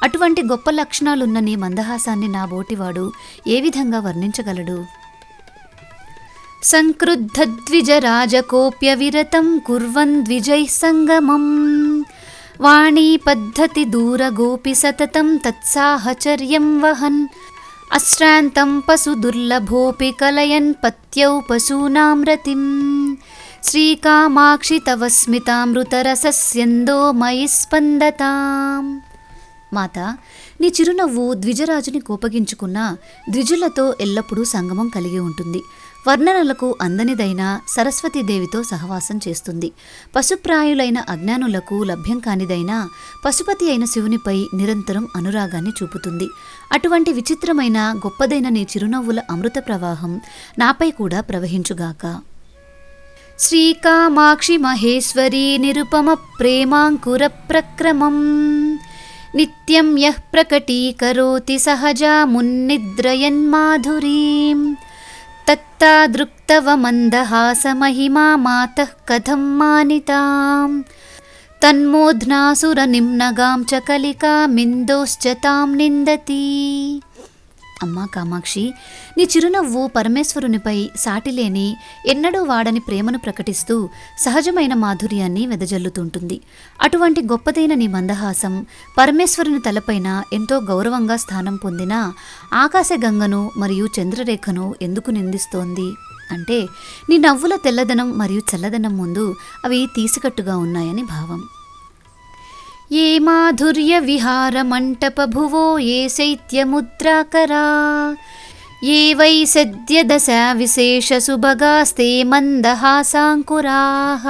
[SPEAKER 1] అటువంటి గొప్ప లక్షణాలున్న నీ మందహాసాన్ని నా బోటివాడు ఏ విధంగా వర్ణించగలడు? సంక్రుద్ధద్విజరాజకోప్యవిరతం కుర్వన్ ద్విజైః సంగమం వాణీ పద్ధతి దూరగోపి సతతం తత్సాహచర్యం వహన్ అశ్రాంతం పశు దుర్లభోపి కలయన్ పత్యౌ పశూనాం రతిం శ్రీకామాక్షి తవ స్మితామృతరసస్యందో మయి స్పందతాం. మాత, నీ చిరునవ్వు ద్విజరాజుని కోపగించుకున్న ద్విజులతో ఎల్లప్పుడూ సంగమం కలిగి ఉంటుంది. వర్ణనలకు అందనిదైన సరస్వతీదేవితో సహవాసం చేస్తుంది. పశుప్రాయులైన అజ్ఞానులకు లభ్యం కానిదైన పశుపతి అయిన శివునిపై నిరంతరం అనురాగాన్ని చూపుతుంది. అటువంటి విచిత్రమైన గొప్పదైన నీ చిరునవ్వుల అమృత ప్రవాహం నాపై కూడా ప్రవహించుగాక. శ్రీకామాక్షి మహేశ్వరీ నిరుపమ ప్రేమాంకుర ప్రక్రమం నిత్యం యః ప్రకటీకరోతి సహజా మున్నిద్రయన్మాధురీం తత్తాదృక్తవ మందహాసమహిమా మాతః కథం మానితాం తన్మోధ్నాసుర నిమ్నగాం చ కలికా మిందోశ్చ తాం నిందతి. అమ్మా కామాక్షి, నీ చిరునవ్వు పరమేశ్వరునిపై సాటిలేని ఎన్నడూ వాడని ప్రేమను ప్రకటిస్తూ సహజమైన మాధుర్యాన్ని వెదజల్లుతుంటుంది. అటువంటి గొప్పదైన నీ మందహాసం పరమేశ్వరుని తలపైన ఎంతో గౌరవంగా స్థానం పొందిన ఆకాశగంగను మరియు చంద్రరేఖను ఎందుకు నిందిస్తోంది అంటే, నీ నవ్వుల తెల్లదనం మరియు చల్లదనం ముందు అవి తీసికట్టుగా ఉన్నాయని భావం. ఏ మాధుర్య విహార మంటప భువో ఏ శైత్యముద్రాకరా ఏ వై సద్య దశ విశేష సుభగాస్తే మందహాసాంకురాః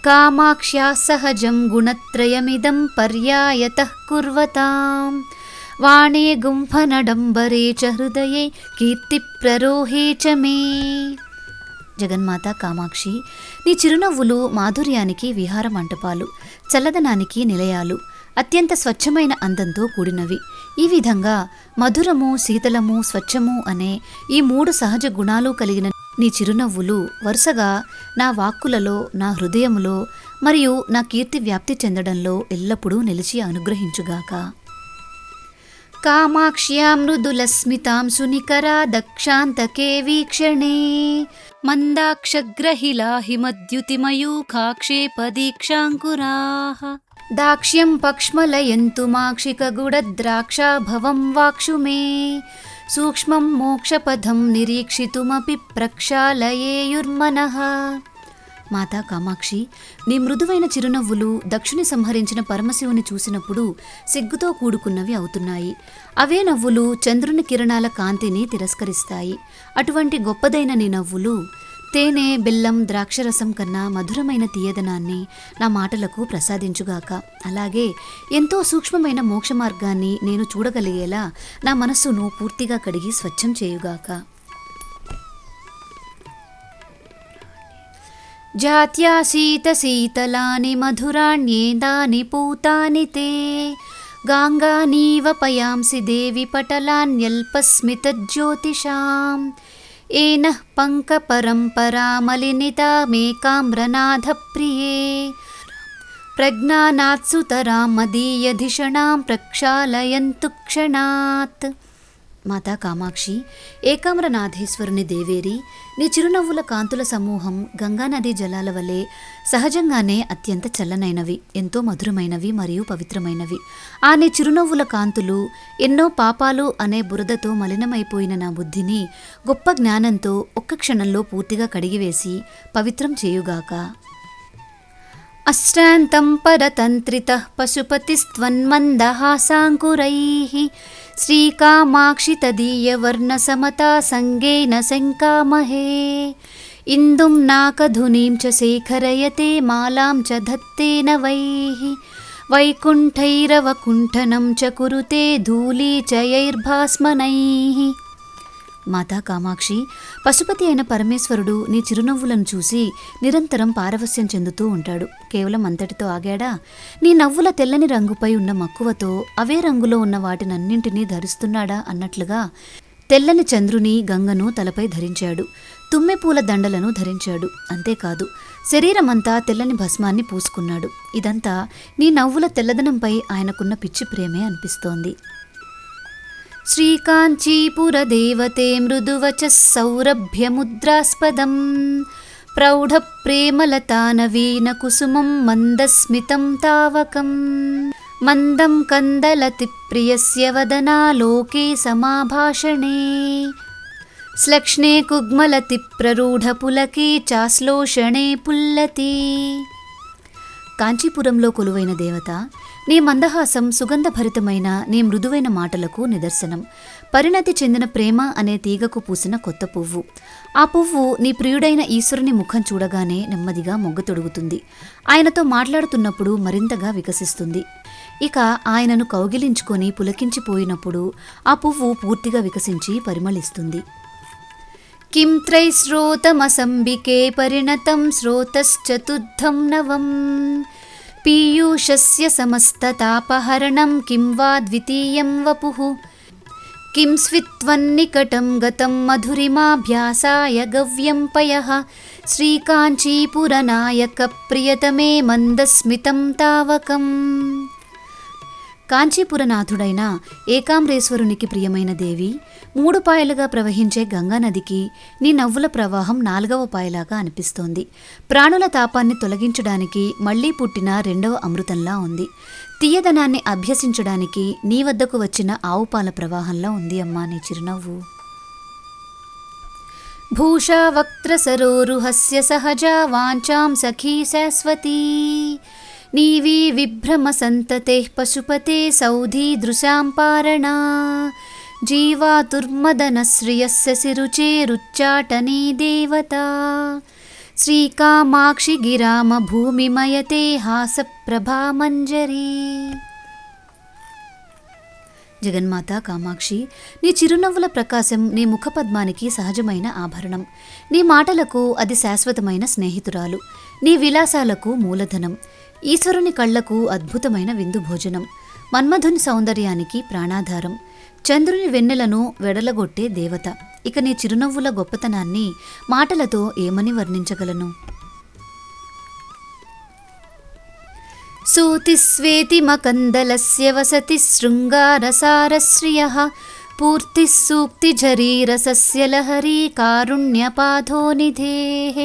[SPEAKER 1] కామాక్ష్యా సహజం గుణత్రయమిదం పర్యాయతః కుర్వతాం వాణే గుంఫనడంబరే చ హృదయే కీర్తిప్రరోహే చ మే. జగన్మాత కామాక్షి, నీ చిరునవ్వులు మాధుర్యానికి విహార మంటపాలు, చల్లదనానికి నిలయాలు, అత్యంత స్వచ్ఛమైన అందంతో కూడినవి. ఈ విధంగా మధురము, శీతలము, స్వచ్ఛము అనే ఈ 3 సహజ గుణాలు కలిగిన నీ చిరునవ్వులు వరుసగా నా వాక్కులలో, నా హృదయములో మరియు నా కీర్తి వ్యాప్తి చెందడంలో ఎల్లప్పుడూ నిలిచి అనుగ్రహించుగాక. కామాక్ష్యాం మృదులస్మితాం సునికరా దక్షాంతకే వీక్షణే మందాక్షగ్రహిలా హిమద్యుతిమయూఖాక్షేపదీక్షాంకురాః దాక్ష్యం పక్ష్మలయంతు మాక్షికగుడద్రాక్షాభవం వాక్షు మే సూక్ష్మం మోక్షపథం నిరీక్షితుమపి ప్రక్షాళయేయుర్మనః. మాతా కామాక్షి, నీ మృదువైన చిరునవ్వులు దక్షుని సంహరించిన పరమశివుని చూసినప్పుడు సిగ్గుతో కూడుకున్నవి అవుతున్నాయి. అవే నవ్వులు చంద్రుని కిరణాల కాంతిని తిరస్కరిస్తాయి. అటువంటి గొప్పదైన నీ నవ్వులు తేనె, బెల్లం, ద్రాక్షరసం కన్నా మధురమైన తీయదనాన్ని నా మాటలకు ప్రసాదించుగాక. అలాగే ఎంతో సూక్ష్మమైన మోక్ష మార్గాన్ని నేను చూడగలిగేలా నా మనస్సును పూర్తిగా కడిగి స్వచ్ఛం చేయుగాక. జాత్యా శీతశీతలాని మధురాణ్యేదాని పూతాని తే గాంగానీవ పయాంసి దేవి పటలాన్యల్పస్మితజ్యోతిషాం ఏనః పంకపరంపరామలినితామేకామ్రనాథ ప్రియే ప్రజ్ఞానాత్సుతరాం మదీయధిషణాం ప్రక్షాళయంతు క్షణాత్. మాతా కామాక్షి, ఏకామ్రనాథేశ్వరుని దేవేరి, నీ చిరునవ్వుల కాంతుల సమూహం గంగానదీ జలాల వలె సహజంగానే అత్యంత చల్లనైనవి, ఎంతో మధురమైనవి మరియు పవిత్రమైనవి. ఆ నీ చిరునవ్వుల కాంతులు ఎన్నో పాపాలు అనే బురదతో మలినమైపోయిన నా బుద్ధిని గొప్ప జ్ఞానంతో ఒక్క క్షణంలో పూర్తిగా కడిగివేసి పవిత్రం చేయుగాక. అశ్రాంతం పరతంత్రితః పశుపతిస్త్వన్మందహాసాంకురైః శ్రీకామాక్షి తదీయవర్ణసమతా సంగేన శంకామహే ఇందుం నాకధునీం చ శేఖరయతే మాలాం చ ధత్తేన వైః వైకుంఠైరవకుంఠనం చ కురుతే ధూళీచయైర్భాస్మనైః. మాతా కామాక్షి, పశుపతి అయిన పరమేశ్వరుడు నీ చిరునవ్వులను చూసి నిరంతరం పారవస్యం చెందుతూ ఉంటాడు. కేవలం అంతటితో ఆగాడా? నీ నవ్వుల తెల్లని రంగుపై ఉన్న మక్కువతో అవే రంగులో ఉన్న వాటినన్నింటినీ ధరిస్తున్నాడా అన్నట్లుగా తెల్లని చంద్రుని, గంగను తలపై ధరించాడు. తుమ్మెపూల దండలను ధరించాడు. అంతేకాదు, శరీరమంతా తెల్లని భస్మాన్ని పూసుకున్నాడు. ఇదంతా నీ నవ్వుల తెల్లదనంపై ఆయనకున్న పిచ్చి ప్రేమే అనిపిస్తోంది. శ్రీకాంచీపురదేవతే మృదువచ సౌరభ్యముద్రాస్పదం ప్రౌఢ ప్రేమలతానవీన కుసుమం మందస్మితం తావకం మందం కందలతి ప్రియస్య వదనాలోకే సమాభాషణే శ్లక్ష్ణే కుగ్మలతి ప్రరూఢ పులకే చాశ్లోషణే పుల్లతి. కాంచీపురంలో కొలువైన దేవత, నీ మందహాసం సుగంధభరితమైన నీ మృదువైన మాటలకు నిదర్శనం. పరిణతి చెందిన ప్రేమ అనే తీగకు పూసిన కొత్త పువ్వు. ఆ పువ్వు నీ ప్రియుడైన ఈశ్వరుని ముఖం చూడగానే నెమ్మదిగా మొగ్గతొడుగుతుంది. ఆయనతో మాట్లాడుతున్నప్పుడు మరింతగా వికసిస్తుంది. ఇక ఆయనను కౌగిలించుకొని పులకించిపోయినప్పుడు ఆ పువ్వు పూర్తిగా వికసించి పరిమళిస్తుంది. కిం త్రైశ్రోతమసంబికే పరిణతం స్రోతశ్చతుర్థం నవం పీయూషస్య సమస్తతాపహరణం కిం వా ద్వితీయం వపుః కిం స్విత్వన్నికటం గతం మధురిమాభ్యాసాయ గవ్యం పయః శ్రీకాంచీపురనాయక ప్రియతమే మందస్మితం తావకం. కాంచీపురనాథుడైన ఏకాంబరేశ్వరునికి ప్రియమైన దేవి, 3 పాయలుగా ప్రవహించే గంగానదికి నీ నవ్వుల ప్రవాహం 4వ పాయలాగా అనిపిస్తోంది. ప్రాణుల తాపాన్ని తొలగించడానికి మళ్లీ పుట్టిన 2వ అమృతంలా ఉంది. తీయదనాన్ని అభ్యసించడానికి నీ వద్దకు వచ్చిన ఆవుపాల ప్రవాహంలా ఉంది అమ్మా నీ చిరునవ్వు. భూషా వక్త్రసరోరుహస్య సహజా వాంఛాం సఖీ శాశ్వతీ నీవీ విభ్రమ సంతతే పశుపతే సౌధీదృశాం పారణా జీవాతుర్మదనశ్రియస్య సిరుచేరుచ్చాటనీ దేవతా శ్రీకామాక్షి గిరామ భూమిమయతే హాసప్రభామంజరీ. జగన్మాత కామాక్షి, నీ చిరునవ్వుల ప్రకాశం నీ ముఖపద్మానికి సహజమైన ఆభరణం. నీ మాటలకు అది శాశ్వతమైన స్నేహితురాలు. నీ విలాసాలకు మూలధనం. ఈశ్వరుని కళ్లకు అద్భుతమైన విందు భోజనం. మన్మధుని సౌందర్యానికి ప్రాణాధారం. చంద్రుని వెన్నెలను వెడలగొట్టే దేవత. ఇక నీ చిరునవ్వుల గొప్పతనాన్ని మాటలతో ఏమని వర్ణించగలను? సూతిస్వేతిమకందలస్య వసతి శృంగారసారశ్రియః పూర్తి సూక్తిఝరీరసస్య లహరీ కారుణ్యపాధో నిధేః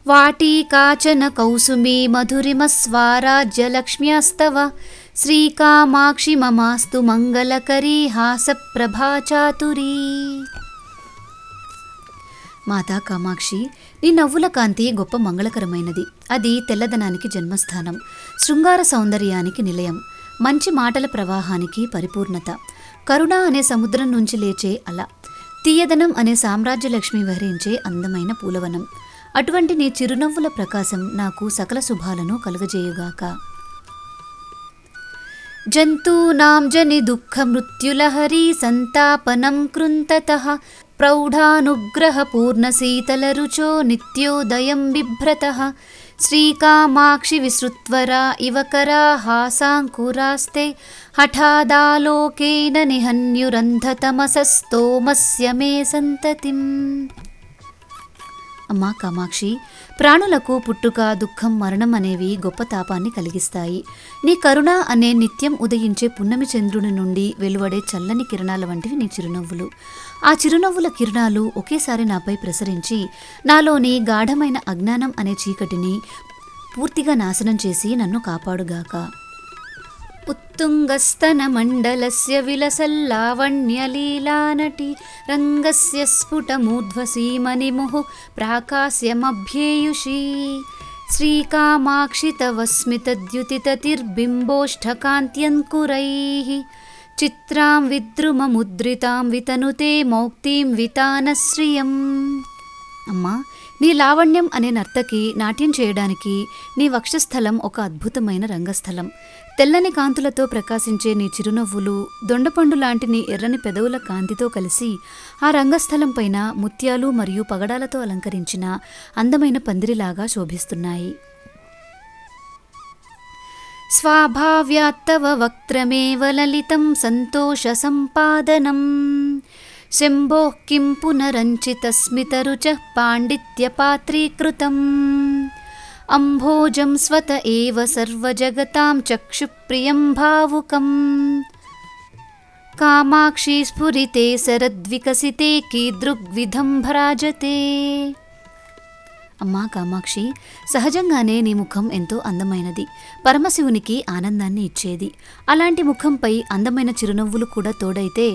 [SPEAKER 1] వాటీ కాచన కౌసుమీ మధురిమస్వారాజ్యలక్ష్మ్యాస్తవ శ్రీకామాక్షి మమాస్తు మంగళకరీ హాసప్రభాచాతురీ. మాతా కామాక్షి, నీ నవ్వుల కాంతి గొప్ప మంగళకరమైనది. అది తెల్లదనానికి జన్మస్థానం, శృంగార సౌందర్యానికి నిలయం, మంచి మాటల ప్రవాహానికి పరిపూర్ణత, కరుణ అనే సముద్రం నుంచి లేచే అల, తీయదనం అనే సామ్రాజ్యలక్ష్మి విహరించే అందమైన పూలవనం. అటువంటి నీ చిరునవ్వుల ప్రకాశం నాకు సకల శుభాలను కలుగజేయుగాక. జంతూనాం జని దుఃఖ మృత్యులహరీ సంతాపనం కృంతతః ప్రౌఢానుగ్రహ పూర్ణ శీతల రుచో నిత్యోదయం బిభ్రతః శ్రీకామాక్షి విసృత్వరా ఇవ కరా హాసాంకురాస్తే హఠాదాలోకేన నిహన్యురంధతమసస్తోమస్య మే సంతతిం. అమ్మా కామాక్షి, ప్రాణులకు పుట్టుక, దుఃఖం, మరణం అనేవి గొప్ప తాపాన్ని కలిగిస్తాయి. నీ కరుణ అనే నిత్యం ఉదయించే పున్నమి చంద్రుని నుండి వెలువడే చల్లని కిరణాల వంటివి నీ చిరునవ్వులు. ఆ చిరునవ్వుల కిరణాలు ఒకేసారి నాపై ప్రసరించి నాలోని గాఢమైన అజ్ఞానం అనే చీకటిని పూర్తిగా నాశనం చేసి నన్ను కాపాడుగాక. ఉత్తుంగస్తన మండలస్య విలసల్లావణ్యలీలానటి రంగస్య స్ఫుటమూర్ధ్వసీమనిముహు ప్రాకాశ్యమభ్యేయుషీ శ్రీకామాక్షి తవ స్మితద్యుతితతిర్బింబోష్ఠకాంత్యంకురైః చిత్రాం విద్రుమముద్రితాం వితనుతే మౌక్తిం వితానశ్రియం. అమ్మా, నీ లావణ్యం అనే నర్తకి నాట్యం చేయడానికి నీ వక్షస్థలం ఒక అద్భుతమైన రంగస్థలం. తెల్లని కాంతులతో ప్రకాశించే నీ చిరునవ్వులు దొండపండు లాంటి నీ ఎర్రని పెదవుల కాంతితో కలిసి ఆ రంగస్థలం పైన ముత్యాలు మరియు పగడాలతో అలంకరించిన అందమైన పందిరిలాగా శోభిస్తున్నాయి. స్వాభావ్యాత్తవ వక్త్రమేవ లలితం సంతోష సంపాదనం శంభోః కిం పునరంచితస్మితరుచః పాండిత్యపాత్రీకృతం అంభోజం స్వత ఏవ సర్వజగతాం చక్షుప్రియం భావుకం కామాక్షి స్ఫురితే శరద్వికసితే కీదృగ్విధం భ్రాజతే. అమ్మా కామాక్షి, సహజంగానే నీ ముఖం ఎంతో అందమైనది, పరమశివునికి ఆనందాన్ని ఇచ్చేది. అలాంటి ముఖంపై అందమైన చిరునవ్వులు కూడా తోడైతే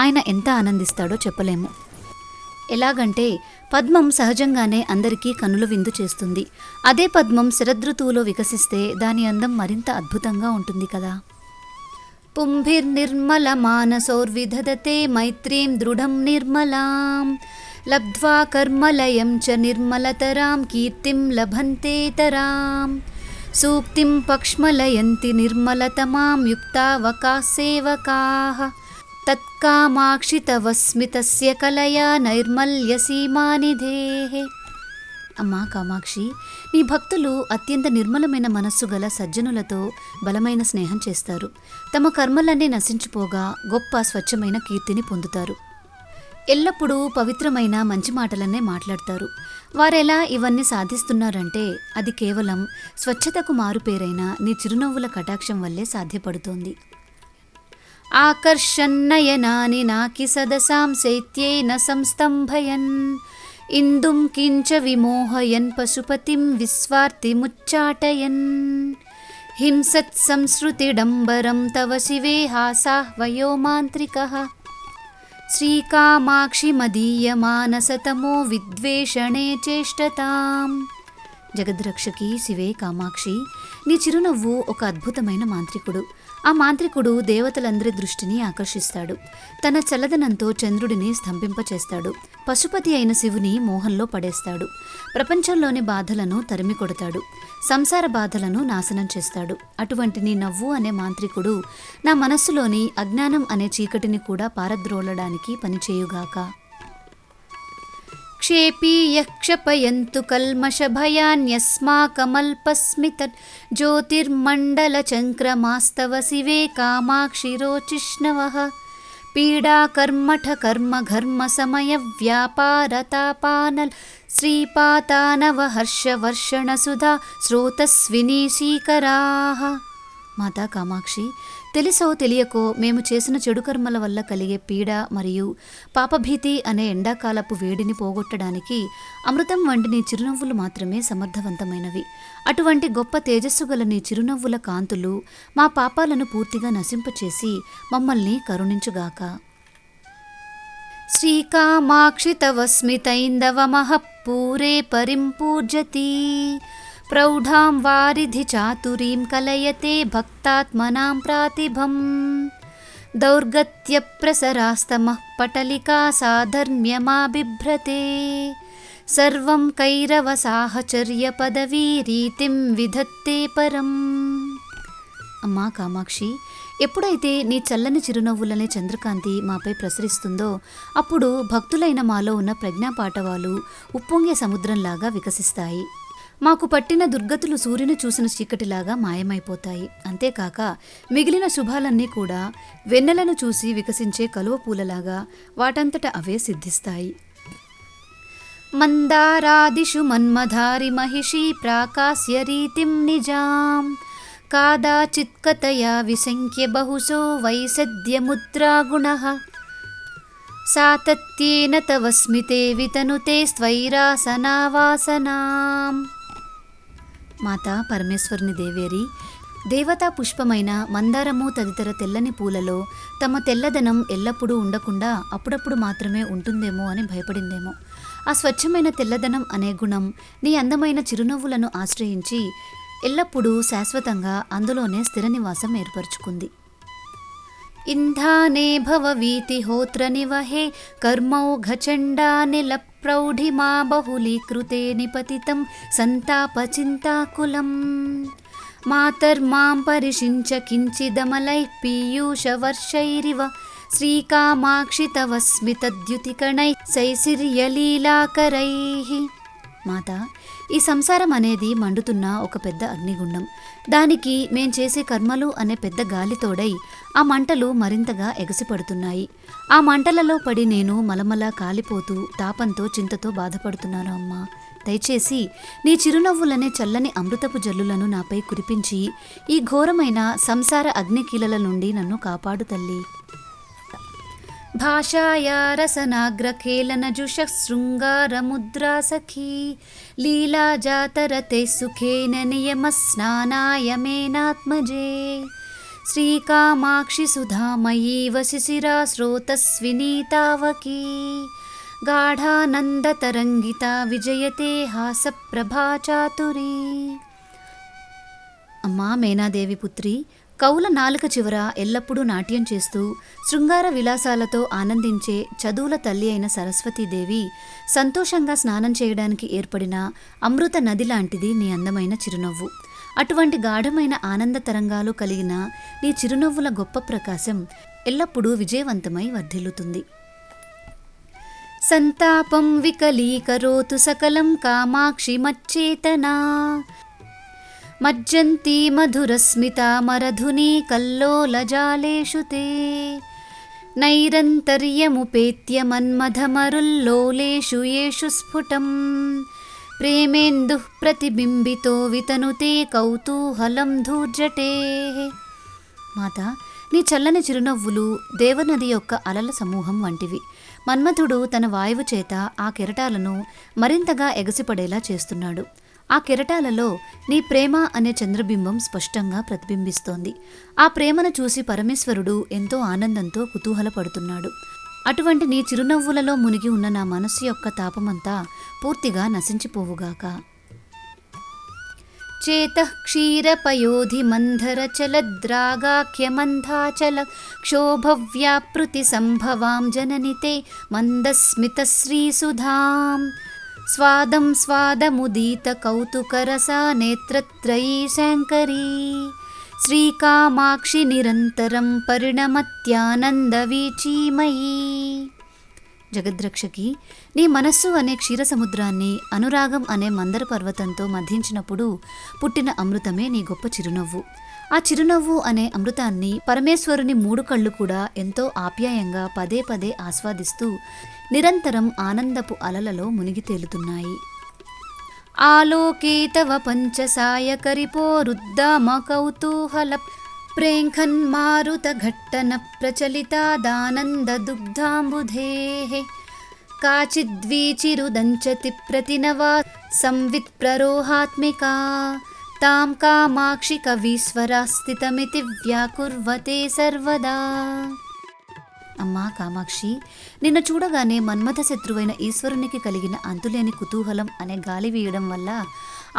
[SPEAKER 1] ఆయన ఎంత ఆనందిస్తాడో చెప్పలేము. ఎలాగంటే పద్మం సహజంగానే అందరికీ కనుల విందు చేస్తుంది. అదే పద్మం శరదృతువులో వికసిస్తే దాని అందం మరింత అద్భుతంగా ఉంటుంది కదా. పుంభిర్నిర్మల మానసోర్విదధతే మైత్రీం దృఢం నిర్మలాం లబ్ధ్వా కర్మలయం చ నిర్మలతరాం కీర్తిం లభంతేతరాం సూక్తిం పక్ష్మలయంతి నిర్మలతమాం యుక్తావకాः సేవకాః తత్కామాక్షి తవ స్మితస్య కలయా నైర్మల్యసీమానిధేః. అమ్మా కామాక్షి, నీ భక్తులు అత్యంత నిర్మలమైన మనస్సు గల సజ్జనులతో బలమైన స్నేహం చేస్తారు. తమ కర్మలన్నీ నశించిపోగా గొప్ప స్వచ్ఛమైన కీర్తిని పొందుతారు. ఎల్లప్పుడూ పవిత్రమైన మంచి మాటలనే మాట్లాడతారు. వారెలా ఇవన్నీ సాధిస్తున్నారంటే అది కేవలం స్వచ్ఛతకు మారుపేరైన నీ చిరునవ్వుల కటాక్షం వల్లే సాధ్యపడుతోంది. ఆకర్షన్నయనాని నాకి సదసాం శైత్యేన సంస్తంభయన్ ఇందుం కించ విమోహయన్ పశుపతిం విస్వార్తిముచ్చాటయన్ హింసత్ సంసృతిడంబరం తవ శివే హాసాహ్వయో మాంత్రికః శ్రీకామాక్షి మదీయమానసతమో విద్వేషణే చేష్టతాం. జగద్రక్షకి శివే కామాక్షి, నీ చిరునవ్వు ఒక అద్భుతమైన మాంత్రికుడు. ఆ మాంత్రికుడు దేవతలందరి దృష్టిని ఆకర్షిస్తాడు. తన చల్లదనంతో చంద్రుడిని స్తంభింపచేస్తాడు. పశుపతి అయిన శివుని మోహంలో పడేస్తాడు. ప్రపంచంలోని బాధలను తరిమి కొడతాడు. సంసార బాధలను నాశనం చేస్తాడు. అటువంటి నీ నవ్వు అనే మాంత్రికుడు నా మనస్సులోని అజ్ఞానం అనే చీకటిని కూడా పారద్రోలడానికి పనిచేయుగాక. క్షేపీయః క్షపయంతు కల్మషభయాన్యస్మాకమల్పస్మితత్ జ్యోతిర్మండలచంక్రమాస్తవ శివే కామాక్షి రోచిష్ణవః పీడాకర్మఠ కర్మఘర్మ సమయ వ్యాపారతాపానల్ శ్రీపాతానవ హర్షవర్షణ సుధా స్రోతస్వినీ శీకరాః. మాతా కామాక్షి, తెలిసో తెలియకో మేము చేసిన చెడు కర్మల వల్ల కలిగే పీడ మరియు పాపభీతి అనే ఎండాకాలపు వేడిని పోగొట్టడానికి అమృతం వంటి నీ చిరునవ్వులు మాత్రమే సమర్థవంతమైనవి. అటువంటి గొప్ప తేజస్సు గల నీ చిరునవ్వుల కాంతులు మా పాపాలను పూర్తిగా నశింపచేసి మమ్మల్ని కరుణించుగాక. శ్రీకామాక్షి తవ స్మితైందవమః పూరే పరింపూర్జతి ప్రౌఢాం వారిధి చాతురీం కలయతే భక్తాత్మనాం ప్రాతిభం దౌర్గత్య ప్రసరాస్తమః పటలికా సాధర్మ్యమాబిభ్రతే సర్వం కైరవ సాహచర్య పదవీ రీతిం విధత్తే పరం. అమ్మా కామాక్షి, ఎప్పుడైతే నీ చల్లని చిరునవ్వులనే చంద్రకాంతి మాపై ప్రసరిస్తుందో అప్పుడు భక్తులైన మాలో ఉన్న ప్రజ్ఞాపాటవాలు ఉప్పొంగే సముద్రంలాగా వికసిస్తాయి. మాకు పట్టిన దుర్గతులు సూర్యుని చూసిన చీకటిలాగా మాయమైపోతాయి. అంతేకాక మిగిలిన శుభాలన్నీ కూడా వెన్నెలను చూసి వికసించే కలువ పూలలాగా వాటంతట అవే సిద్ధిస్తాయి. మందారాదిషు మన్మధారి మహిషీ ప్రాకాశ్య రీతిం నిజాం కాదాచిత్కతయా విసంఖ్య బహుశో వైసద్యముద్రాగుణః సాతత్యేన తవ స్మితే వితనుతే స్వైరాసనావాసనాం. మాతా పరమేశ్వరుని దేవేరి, దేవతా పుష్పమైన మందారము తదితర తెల్లని పూలలో తమ తెల్లదనం ఎల్లప్పుడూ ఉండకుండా అప్పుడప్పుడు మాత్రమే ఉంటుందేమో అని భయపడిందేమో. ఆ స్వచ్ఛమైన తెల్లదనం అనే గుణం నీ అందమైన చిరునవ్వులను ఆశ్రయించి ఎల్లప్పుడూ శాశ్వతంగా అందులోనే స్థిర నివాసం ఏర్పరచుకుంది. ఇంధానే భవవీతి హోత్ర నివహే కర్మౌఘచండానిల ప్రౌఢిమా బహులీకృతే నిపతితం సంతాపచింతాకులం మాతర్మాం పరిషించ కించిదమలైః పీయూషవర్షైరివ శ్రీకామాక్షి తవ స్మితద్యుతికణైః శైశిర్యలీలాకరైః. మాతా, ఈ సంసారం అనేది మండుతున్న ఒక పెద్ద అగ్నిగుండం. దానికి మేం చేసే కర్మలు అనే పెద్ద గాలితోడై ఆ మంటలు మరింతగా ఎగసిపడుతున్నాయి. ఆ మంటలలో పడి నేను మలమలా కాలిపోతూ తాపంతో చింతతో బాధపడుతున్నాను అమ్మా. దయచేసి నీ చిరునవ్వులనే చల్లని అమృతపు జల్లులను నాపై కురిపించి ఈ ఘోరమైన సంసార అగ్నికీలల నుండి నన్ను కాపాడు తల్లి. భాషాయా రసనాగ్రఖేళనజుషః శృంగారముద్రా సఖీ లీలా జాతరతే సుఖేన నియమస్నానాయ మేనాత్మజే శ్రీకామాక్షి సుధామయీవ శిశిరా స్రోతస్వినీతావకీ గాఢానందతరంగితా విజయతే హాసప్రభాచాతురీ. అమ్మా మేనాదేవి పుత్రి, కౌల నాలుక చివర ఎల్లప్పుడూ నాట్యం చేస్తూ శృంగార విలాసాలతో ఆనందించే చదువుల తల్లి అయిన సరస్వతీదేవి సంతోషంగా స్నానం చేయడానికి ఏర్పడిన అమృత నది లాంటిది నీ అందమైన చిరునవ్వు. అటువంటి గాఢమైన ఆనంద తరంగాలు కలిగిన నీ చిరునవ్వుల గొప్ప ప్రకాశం ఎల్లప్పుడూ విజయవంతమై వర్ధిల్లుతుంది. సంతాపం వికలీకరోతు సకలం కామాక్షి మచ్చేతనా మజ్జంతి మధురస్మితా మరధునీ కల్లోలజాలేషు తే నైరంతర్యముపేత్య మన్మథమరుల్లోలేషు యేషు స్ఫుటం ప్రేమేందుః ప్రతిబింబితో వితనుతే కౌతూహలం ధూర్జటే. మాత, నీ చల్లని చిరునవ్వులు దేవనది యొక్క అలల సమూహం వంటివి. మన్మథుడు తన వాయువు చేత ఆ కెరటాలను మరింతగా ఎగసిపడేలా చేస్తున్నాడు. ఆ కెరటాలలో నీ ప్రేమ అనే చంద్రబింబం స్పష్టంగా ప్రతిబింబిస్తోంది. ఆ ప్రేమను చూసి పరమేశ్వరుడు ఎంతో ఆనందంతో కుతూహలపడుతున్నాడు. అటువంటి నీ చిరునవ్వులలో మునిగి ఉన్న నా మనస్సు యొక్క తాపమంతా పూర్తిగా నశించిపోవుగాక. చేతః క్షీరపయోధి మంధర చలద్రాగాఖ్యమంధాచల క్షోభవ్యాపృతి సంభవాం జననితే మందస్మిత శ్రీసుధాం స్వాదం స్వాదముదీత కౌతుకరసా నేత్రత్రయీ శంకరీ శ్రీకామాక్షి నిరంతరం పరిణమత్యానందవీచీమయీ. జగద్రక్షకి, నీ మనస్సు అనే క్షీరసముద్రాన్ని అనురాగం అనే మందర పర్వతంతో మధించినప్పుడు పుట్టిన అమృతమే నీ గొప్ప చిరునవ్వు. ఆ చిరునవ్వు అనే అమృతాన్ని పరమేశ్వరుని 3 కళ్ళు కూడా ఎంతో ఆప్యాయంగా పదే పదే ఆస్వాదిస్తూ నిరంతరం ఆనందపు అలలలో మునిగి తేలుతున్నాయి. ఆలోకేతవ పంచసాయకరిపోరుద్దామ కౌతూహల ప్రేంఖన్మారుత ఘట్టన ప్రచలితాదానంద దుగ్ధాంబుధేః కాచిద్వీచిరుదంచతి ప్రతినవా సంవిత్ ప్రరోహాత్మికా తాం కామాక్షి కవీశ్వరా స్థితమితి వ్యాకుర్వతే సర్వదా. అమ్మా కామాక్షి, నిన్ను చూడగానే మన్మథ శత్రువైన ఈశ్వరునికి కలిగిన అంతులేని కుతూహలం అనే గాలి వీయడం వల్ల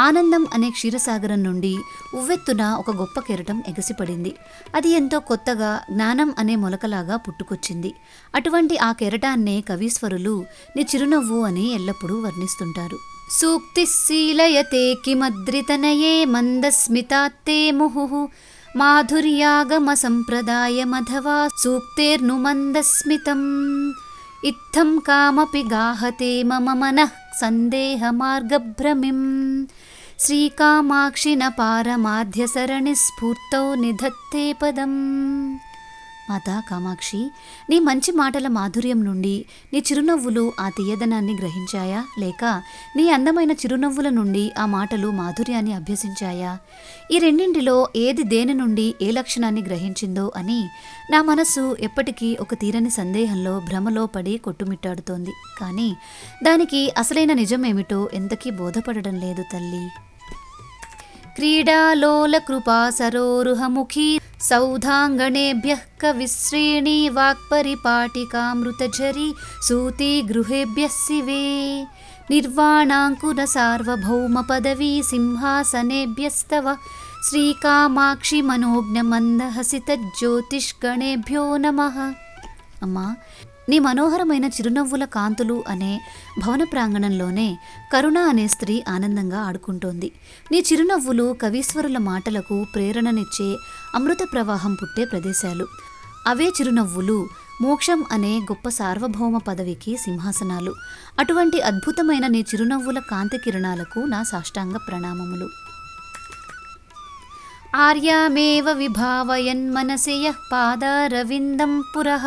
[SPEAKER 1] ఆనందం అనే క్షీరసాగరం నుండి ఉవ్వెత్తున ఒక గొప్ప కెరటం ఎగసిపడింది. అది ఎంతో కొత్తగా జ్ఞానం అనే మొలకలాగా పుట్టుకొచ్చింది. అటువంటి ఆ కెరటాన్నే కవీశ్వరులు నీ చిరునవ్వు అని ఎల్లప్పుడూ వర్ణిస్తుంటారు. సూక్తిశీలయతే కిమద్రితనయే మందస్మితాత్తే ముహుః మాధుర్యాగమ సంప్రదాయమథవా సూక్తేర్ను మందస్మితం ఇత్థం కామపి గాహతే మమ మనః సందేహ మార్గభ్రమిం శ్రీకామాక్షి న పారమాధ్య సరణి స్ఫూర్తౌ నిధత్తే పదం. మాతా కామాక్షి, నీ మంచి మాటల మాధుర్యం నుండి నీ చిరునవ్వులు ఆ తీయదనాన్ని గ్రహించాయా, లేక నీ అందమైన చిరునవ్వుల నుండి ఆ మాటలు మాధుర్యాన్ని అభ్యసించాయా? ఈ రెండింటిలో ఏది దేని నుండి ఏ లక్షణాన్ని గ్రహించిందో అని నా మనస్సు ఎప్పటికీ ఒక తీరని సందేహంలో భ్రమలో పడి కొట్టుమిట్టాడుతోంది. కానీ దానికి అసలైన నిజమేమిటో ఎంతకీ బోధపడడం లేదు తల్లి. క్రీడాలోల కృపా సరోరుహముఖీ సౌధాంగణేభ్యః కవిశ్రేణీ వాక్పరిపాటికామృతఝరీ సూతి గృహేభ్యః శివే నిర్వాణాంకుర సార్వభౌమ పదవీ సింహాసనేభ్యస్తవ శ్రీకామాక్షి మనోజ్ఞ మందహసిత జ్యోతిష్గణేభ్యో నమః. అమ్మా, నీ మనోహరమైన చిరునవ్వుల కాంతులు అనే భవన ప్రాంగణంలోనే కరుణ అనే స్త్రీ ఆనందంగా ఆడుకుంటోంది. నీ చిరునవ్వులు కవీశ్వరుల మాటలకు ప్రేరణనిచ్చే అమృత ప్రవాహం పుట్టే ప్రదేశాలు. అవే చిరునవ్వులు మోక్షం అనే గొప్ప సార్వభౌమ పదవికి సింహాసనాలు. అటువంటి అద్భుతమైన నీ చిరునవ్వుల కాంతి కిరణాలకు నా సాష్టాంగ ప్రణామములు. ఆర్యామేవ విభావయన్మనసి యః పాదారవిందం పురః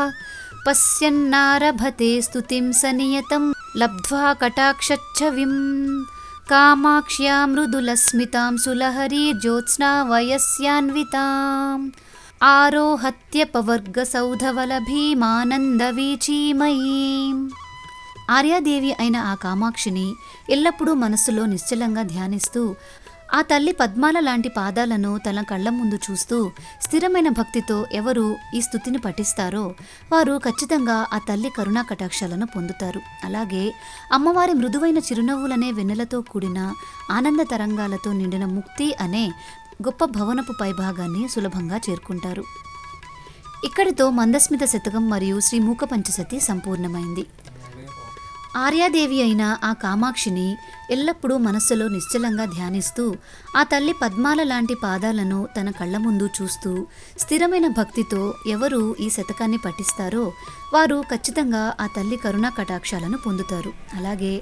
[SPEAKER 1] పశ్యన్నారభతే స్తుతిం సనియతం లబ్ధ్వా కటాక్షచ్చవిం కామాక్ష్యా మృదులస్మితాం సులహరీ జ్యోత్స్నా వయస్యాన్వితాం ఆరోహత్యపవర్గ సౌధవలభీమానందవీచీమయీం. ఆర్యాదేవి అయిన ఆ కామాక్షిని ఎల్లప్పుడూ మనస్సులో నిశ్చలంగా ధ్యానిస్తూ ఆ తల్లి పద్మాల లాంటి పాదాలను తన కళ్ల ముందు చూస్తూ స్థిరమైన భక్తితో ఎవరు ఈ స్తుతిని పఠిస్తారో వారు ఖచ్చితంగా ఆ తల్లి కరుణా కటాక్షాలను పొందుతారు. అలాగే అమ్మవారి మృదువైన చిరునవ్వులనే వెన్నెలతో కూడిన ఆనంద తరంగాలతో నిండిన ముక్తి అనే గొప్ప భవనపు పైభాగాన్ని సులభంగా చేరుకుంటారు. ఇక్కడితో మందస్మిత శతకం మరియు శ్రీ మూక పంచసతి సంపూర్ణమైంది. ఆర్యాదేవి అయిన ఆ కామాక్షిని ఎల్లప్పుడూ మనస్సులో నిశ్చలంగా ధ్యానిస్తూ ఆ తల్లి పద్మాల లాంటి పాదాలను తన కళ్ల ముందు చూస్తూ స్థిరమైన భక్తితో ఎవరు ఈ శతకాన్ని పఠిస్తారో వారు ఖచ్చితంగా ఆ తల్లి కరుణా కటాక్షాలను పొందుతారు. అలాగే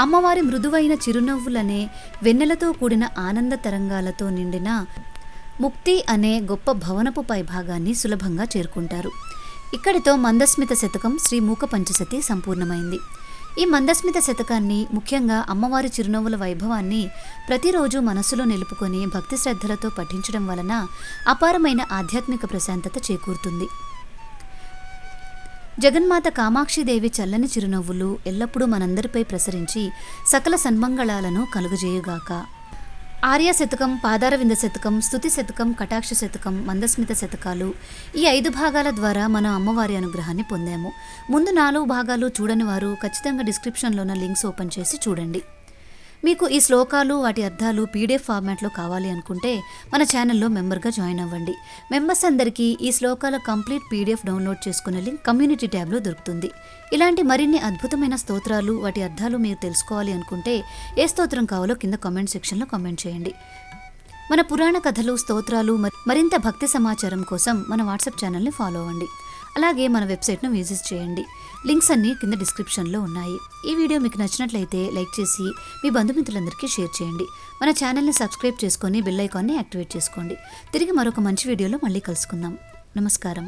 [SPEAKER 1] అమ్మవారి మృదువైన చిరునవ్వులనే వెన్నెలతో కూడిన ఆనంద తరంగాలతో నిండిన ముక్తి అనే గొప్ప భవనపు పైభాగాన్ని సులభంగా చేరుకుంటారు. ఇక్కడితో మందస్మిత శతకం శ్రీ మూక పంచసతి సంపూర్ణమైంది. ఈ మందస్మిత శతకాన్ని, ముఖ్యంగా అమ్మవారి చిరునవ్వుల వైభవాన్ని ప్రతిరోజు మనస్సులో నిలుపుకొని భక్తి శ్రద్ధలతో పఠించడం వలన అపారమైన ఆధ్యాత్మిక ప్రశాంతత చేకూరుతుంది. జగన్మాత కామాక్షిదేవి చల్లని చిరునవ్వులు ఎల్లప్పుడూ మనందరిపై ప్రసరించి సకల సన్మంగళాలను కలుగజేయుగాక. ఆర్య శతకం, పాదారవింద శతకం, స్తుతి శతకం, కటాక్ష శతకం, మందస్మిత శతకాలు ఈ 5 భాగాల ద్వారా మనం అమ్మవారి అనుగ్రహాన్ని పొందాము. ముందు 4 భాగాలు చూడని వారు ఖచ్చితంగా డిస్క్రిప్షన్లో ఉన్న లింక్స్ ఓపెన్ చేసి చూడండి. మీకు ఈ శ్లోకాలు, వాటి అర్థాలు పీడిఎఫ్ ఫార్మాట్లో కావాలి అనుకుంటే మన ఛానల్లో మెంబర్గా జాయిన్ అవ్వండి. మెంబర్స్ అందరికీ ఈ శ్లోకాల కంప్లీట్ పీడిఎఫ్ డౌన్లోడ్ చేసుకునే లింక్ కమ్యూనిటీ ట్యాబ్లో దొరుకుతుంది. ఇలాంటి మరిన్ని అద్భుతమైన స్తోత్రాలు, వాటి అర్థాలు మీరు తెలుసుకోవాలి అనుకుంటే ఏ స్తోత్రం కావాలో కింద కామెంట్ సెక్షన్లో కామెంట్ చేయండి. మన పురాణ కథలు, స్తోత్రాలు, మరింత భక్తి సమాచారం కోసం మన వాట్సాప్ ఛానల్ని ఫాలో అవ్వండి. అలాగే మన వెబ్సైట్ను విజిట్ చేయండి. లింక్స్ అన్నీ కింద డిస్క్రిప్షన్లో ఉన్నాయి. ఈ వీడియో మీకు నచ్చినట్లయితే లైక్ చేసి మీ బంధుమిత్రులందరికీ షేర్ చేయండి. మన ఛానల్ని సబ్స్క్రైబ్ చేసుకొని బెల్ ఐకాన్ని యాక్టివేట్ చేసుకోండి. తిరిగి మరొక మంచి వీడియోలో మళ్ళీ కలుసుకుందాం. నమస్కారం.